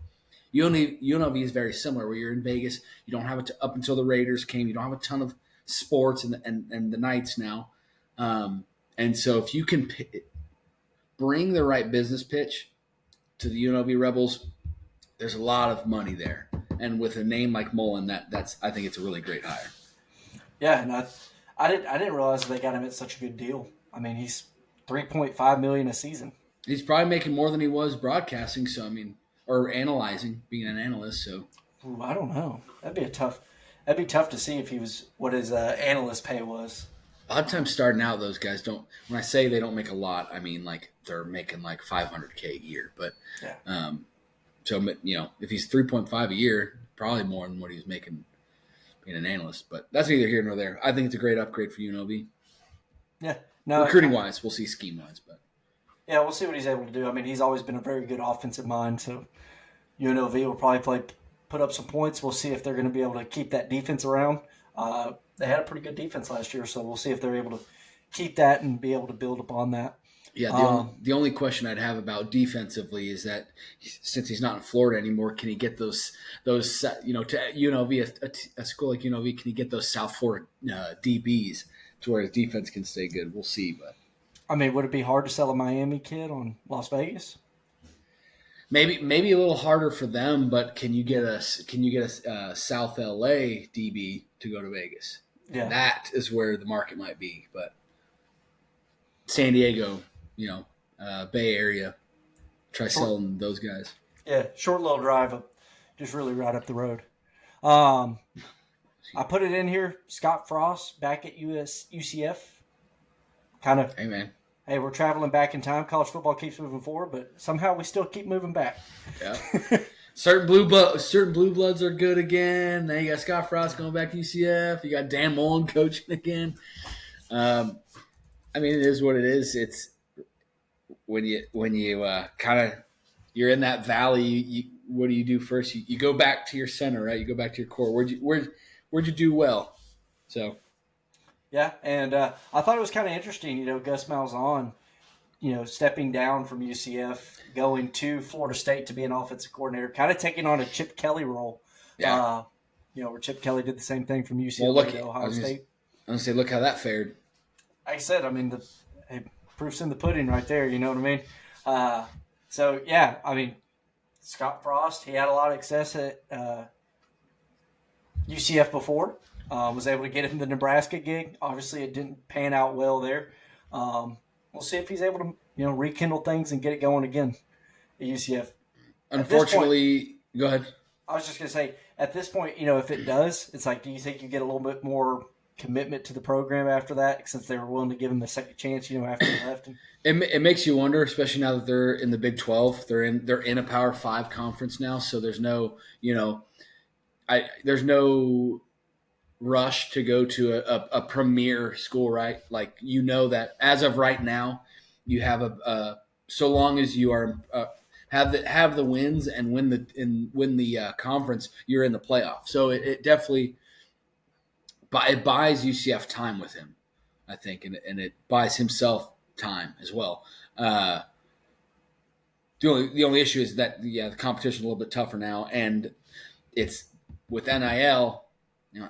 UNLV is very similar, where you're in Vegas. You don't have it up until the Raiders came. You don't have a ton of sports and the Knights now. And so if you can bring the right business pitch to the UNLV Rebels, there's a lot of money there. And with a name like Mullen, I think it's a really great hire. Yeah, and I didn't realize they got him at such a good deal. I mean, he's $3.5 million a season. He's probably making more than he was broadcasting. So I mean, or analyzing, being an analyst. So ooh, I don't know. That'd be tough to see if he was what his analyst pay was. A lot of times starting out, those guys don't. When I say they don't make a lot, I mean like they're making like $500K a year. But so if he's 3.5 a year, probably more than what he's making being an analyst. But that's neither here nor there. I think it's a great upgrade for UNLV. Yeah. No, recruiting wise, we'll see scheme wise, but yeah, we'll see what he's able to do. I mean, he's always been a very good offensive mind, so UNLV will probably put up some points. We'll see if they're going to be able to keep that defense around. They had a pretty good defense last year, so we'll see if they're able to keep that and be able to build upon that. Yeah, the only question I'd have about defensively is that since he's not in Florida anymore, can he get those to UNLV, a school like UNLV, can he get those South Florida DBs to where his defense can stay good? We'll see, but I mean, would it be hard to sell a Miami kid on Las Vegas? Maybe a little harder for them, but can you get a South LA DB to go to Vegas? Yeah, that is where the market might be. But San Diego, Bay Area, try selling those guys. Yeah, short little drive up, just really right up the road. I put it in here. Scott Frost back at UCF. Kind of. Hey man, hey, we're traveling back in time. College football keeps moving forward, but somehow we still keep moving back. Yeah. Certain blue bloods are good again. Now you got Scott Frost going back to UCF. You got Dan Mullen coaching again. I mean, it is what it is. It's when you kind of you're in that valley. What do you do first? You go back to your center, right? You go back to your core. Where'd you do well? So. Yeah, and I thought it was kind of interesting, Gus Malzahn, stepping down from UCF, going to Florida State to be an offensive coordinator, kind of taking on a Chip Kelly role. Yeah. Where Chip Kelly did the same thing from UCLA to Ohio State. I was going to say, look how that fared. Like I said, I mean, the proof's in the pudding right there, you know what I mean? So, yeah, I mean, Scott Frost, he had a lot of success at UCF before. Was able to get him the Nebraska gig. Obviously, it didn't pan out well there. We'll see if he's able to, rekindle things and get it going again at UCF. Unfortunately, go ahead. I was just going to say, at this point, if it does, it's like, do you think you get a little bit more commitment to the program after that, since they were willing to give him a second chance, after he left? It makes you wonder, especially now that they're in the Big 12. They're in a Power 5 conference now, so there's no, there's no rush to go to a premier school, right? Like, that as of right now, you have so long as you are have the wins and win the conference, you're in the playoff. So it definitely it buys UCF time with him, I think, and it buys himself time as well. The only issue is that the competition is a little bit tougher now, and it's with NIL.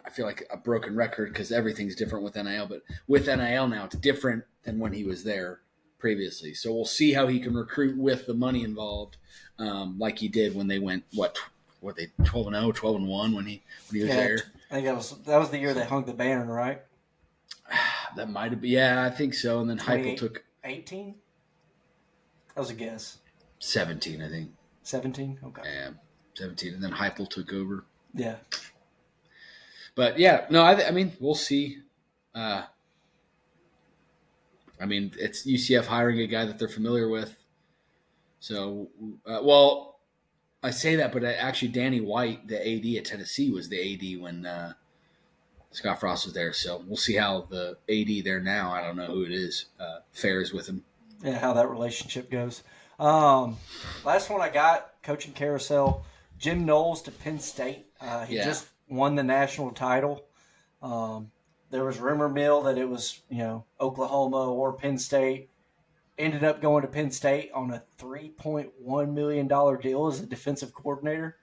I feel like a broken record because everything's different with NIL, but with NIL now, it's different than when he was there previously. So we'll see how he can recruit with the money involved, like he did when they went, what they 12-0, 12-1 when he was there. I think that was the year they hung the banner, right? That might have been, yeah, I think so. And then Heupel took 18. That was a guess. 17, I think. 17, okay. Yeah, 17, and then Heupel took over. Yeah. But yeah, no, I mean, we'll see. I mean, it's UCF hiring a guy that they're familiar with. So, I say that, but actually, Danny White, the AD at Tennessee, was the AD when Scott Frost was there. So we'll see how the AD there now, I don't know who it is, fares with him. Yeah, how that relationship goes. Last one I got, coaching carousel, Jim Knowles to Penn State. He just won the national title. There was rumor mill that it was, Oklahoma or Penn State. Ended up going to Penn State on a $3.1 million deal as a defensive coordinator.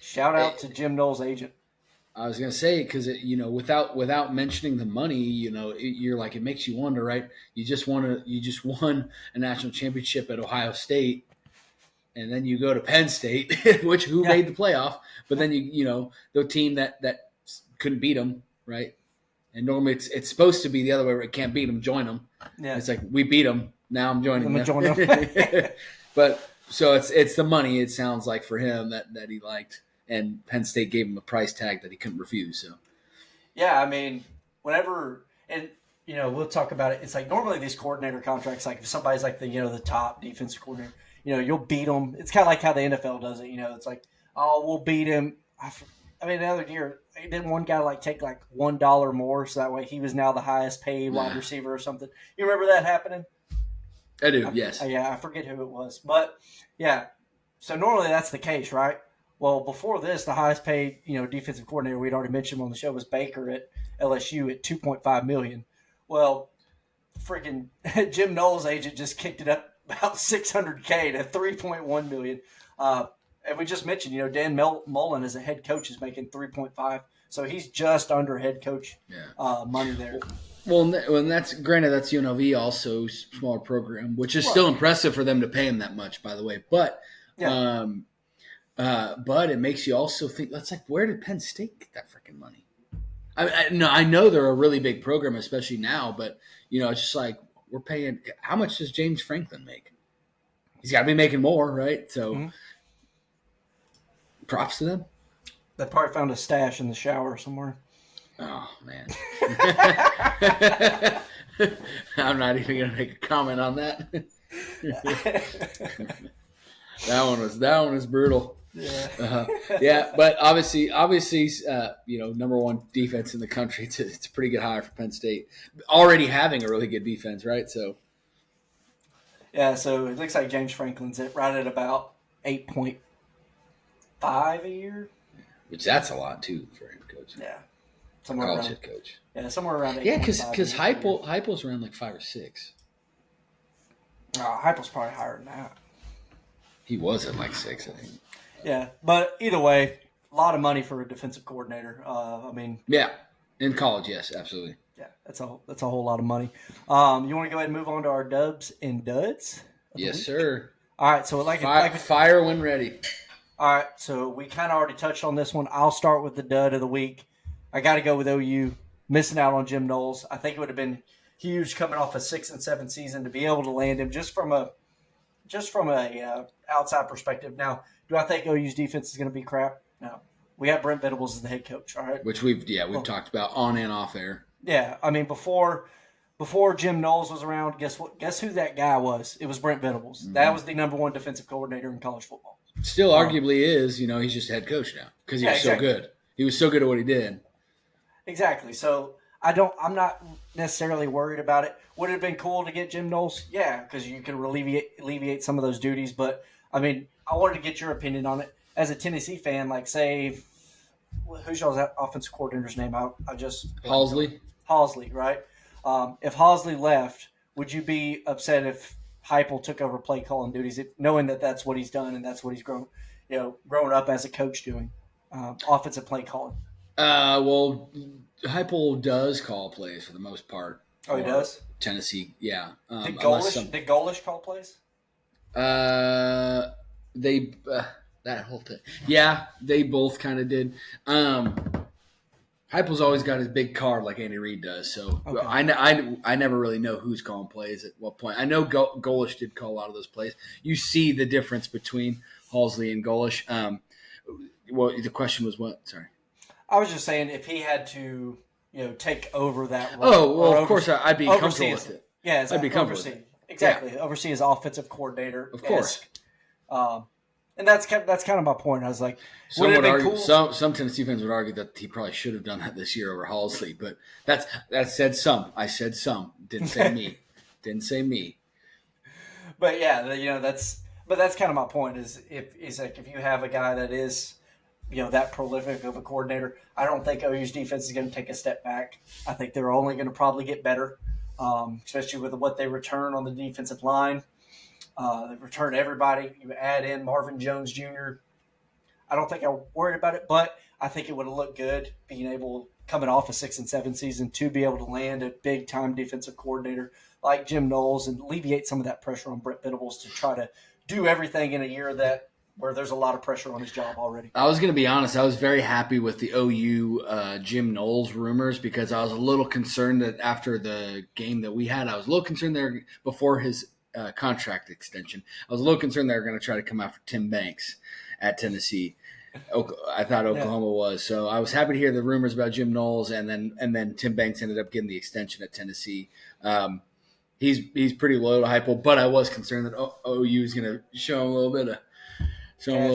Shout out to Jim Knowles' agent. I was going to say, because, without mentioning the money, you're like, it makes you wonder, right? You just won a national championship at Ohio State, and then you go to Penn State, who made the playoff, but then the team that couldn't beat them, right? And normally it's supposed to be the other way, where it can't beat them, join them. Yeah. It's like, we beat them, now I'm joining them. But so it's the money, it sounds like, for him that he liked, and Penn State gave him a price tag that he couldn't refuse. So yeah, I mean, whenever, and we'll talk about it. It's like normally these coordinator contracts, like if somebody's like the top defensive coordinator, you'll beat them. It's kind of like how the NFL does it. It's like, oh, we'll beat him. I mean, the other year, didn't one guy take $1 more, so that way he was now the highest paid wide receiver or something? You remember that happening? I do, yes. Yeah, I forget who it was. But, yeah, so normally that's the case, right? Well, before this, the highest paid, defensive coordinator we'd already mentioned on the show was Baker at LSU at $2.5 million. Well, freaking Jim Knowles' agent just kicked it up about $600K to $3.1 million. And we just mentioned, Dan Mullen as a head coach is making 3.5, so he's just under head coach money there. Well, and that's UNLV, also smaller program, which is still impressive for them to pay him that much, by the way. But but it makes you also think, that's like, where did Penn State get that freaking money? I know they're a really big program, especially now, but it's just like, we're paying. How much does James Franklin make? He's got to be making more, right? So. Props to them. They probably found a stash in the shower somewhere. Oh, man. I'm not even going to make a comment on that. That one was brutal. Yeah. But obviously, number one defense in the country. It's a pretty good hire for Penn State. Already having a really good defense, right? So, yeah. So it looks like James Franklin's right at about 8.5 a year. Which that's a lot too for a head coach. Yeah, somewhere college head coach. Yeah, somewhere around 8. Yeah, because Heupel's around like 5 or 6. Heupel's probably higher than that. He was at like 6, I think. Yeah, but either way, a lot of money for a defensive coordinator. Yeah, in college, yes, absolutely. Yeah, that's a whole lot of money. You want to go ahead and move on to our dubs and duds? Yes, sir. All right, so fire when ready. All right, so we kind of already touched on this one. I'll start with the dud of the week. I got to go with OU missing out on Jim Knowles. I think it would have been huge coming off a 6-7 season to be able to land him just from a outside perspective. Now, do I think OU's defense is going to be crap? No. We have Brent Venables as the head coach, all right? Which we've talked about on and off air. Yeah, I mean, before Jim Knowles was around, guess what? Guess who that guy was? It was Brent Venables. Mm-hmm. That was the number one defensive coordinator in college football. Still arguably is, he's just head coach now because he was so good. He was so good at what he did. Exactly. So I'm not necessarily worried about it. Would it have been cool to get Jim Knowles? Yeah, because you can alleviate some of those duties. But, I mean, I wanted to get your opinion on it. As a Tennessee fan, like, say, who's y'all's offensive coordinator's name? Halsley, right? If Halsley left, would you be upset if Heupel took over play calling duties, knowing that that's what he's done and that's what he's grown up as a coach doing, offensive play calling? Well, Heupel does call plays for the most part. Oh, he does? Tennessee, yeah. Did Golish call plays? That whole thing. Yeah, they both kind of did. Heupel's always got his big card like Andy Reid does, so okay. I never really know who's calling plays at what point. I know Golish did call a lot of those plays. You see the difference between Halsley and Golish. Well, the question was what? Sorry. I was just saying if he had to, take over that role. Oh, well, of course I'd be comfortable with it. Yeah, I'd be comfortable with it. Exactly. Yeah. Oversee his offensive coordinator. Of course. And that's kind of my point. I was like, would it have been cool? Some Tennessee fans would argue that he probably should have done that this year over Halsley, but that said some. I said some. Didn't say me. Didn't say me. But yeah, that's kind of my point. Is if you have a guy that is, that prolific of a coordinator, I don't think OU's defense is going to take a step back. I think they're only going to probably get better, especially with what they return on the defensive line. They return everybody. You add in Marvin Jones Jr. I don't think I'm worried about it, but I think it would have looked good being able, coming off a 6-7 season, to be able to land a big-time defensive coordinator like Jim Knowles and alleviate some of that pressure on Brent Venables to try to do everything in a year where there's a lot of pressure on his job already. I was going to be honest. I was very happy with the OU Jim Knowles rumors because I was a little concerned that after the game that we had, I was a little concerned there before his contract extension. I was a little concerned they were going to try to come after Tim Banks at Tennessee. I thought Oklahoma was. So I was happy to hear the rumors about Jim Knowles, and then Tim Banks ended up getting the extension at Tennessee. He's pretty low to Heupel, but I was concerned that OU is going to show him a little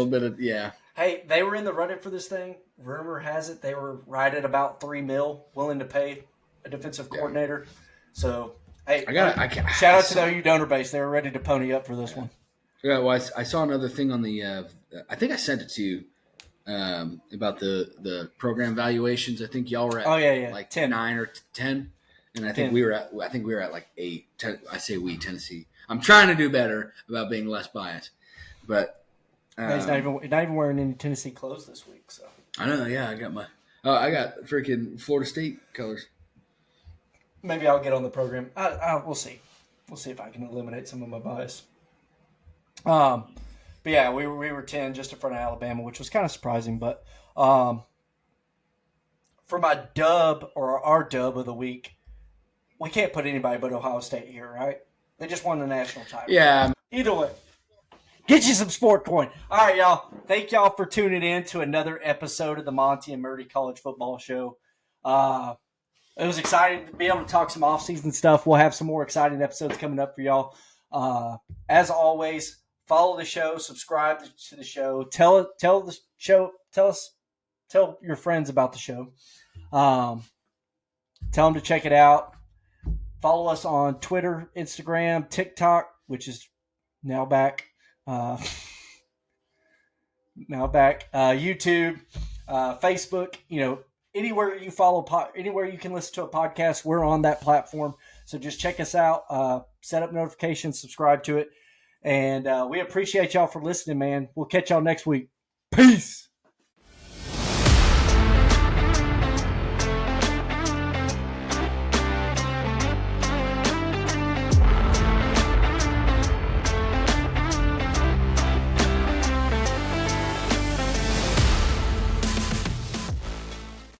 bit of yeah. Hey, they were in the running for this thing. Rumor has it they were right at about $3 million willing to pay a defensive coordinator. So. Hey, shout out to the OU donor base. They were ready to pony up for this one. Yeah, well, I saw another thing on the I think I sent it to you about the program valuations. I think y'all were at like 10. 9 or 10, and I think we were at like 8. I say we, Tennessee. I'm trying to do better about being less biased, but he's not even wearing any Tennessee clothes this week. So I know. Yeah, I got freaking Florida State colors. Maybe I'll get on the program. We'll see. We'll see if I can eliminate some of my bias. But yeah, we were 10 just in front of Alabama, which was kind of surprising. But for my dub or our dub of the week, we can't put anybody but Ohio State here, right? They just won the national title. Yeah. Either way, get you some sport coin. All right, y'all. Thank y'all for tuning in to another episode of the Monty and Murdy College Football Show. It was exciting to be able to talk some off-season stuff. We'll have some more exciting episodes coming up for y'all. As always, follow the show, subscribe to the show, tell the show, tell your friends about the show. Tell them to check it out. Follow us on Twitter, Instagram, TikTok, which is now back. YouTube, Facebook. Anywhere you anywhere you can listen to a podcast, we're on that platform. So just check us out. Set up notifications, subscribe to it, and we appreciate y'all for listening, man. We'll catch y'all next week. Peace.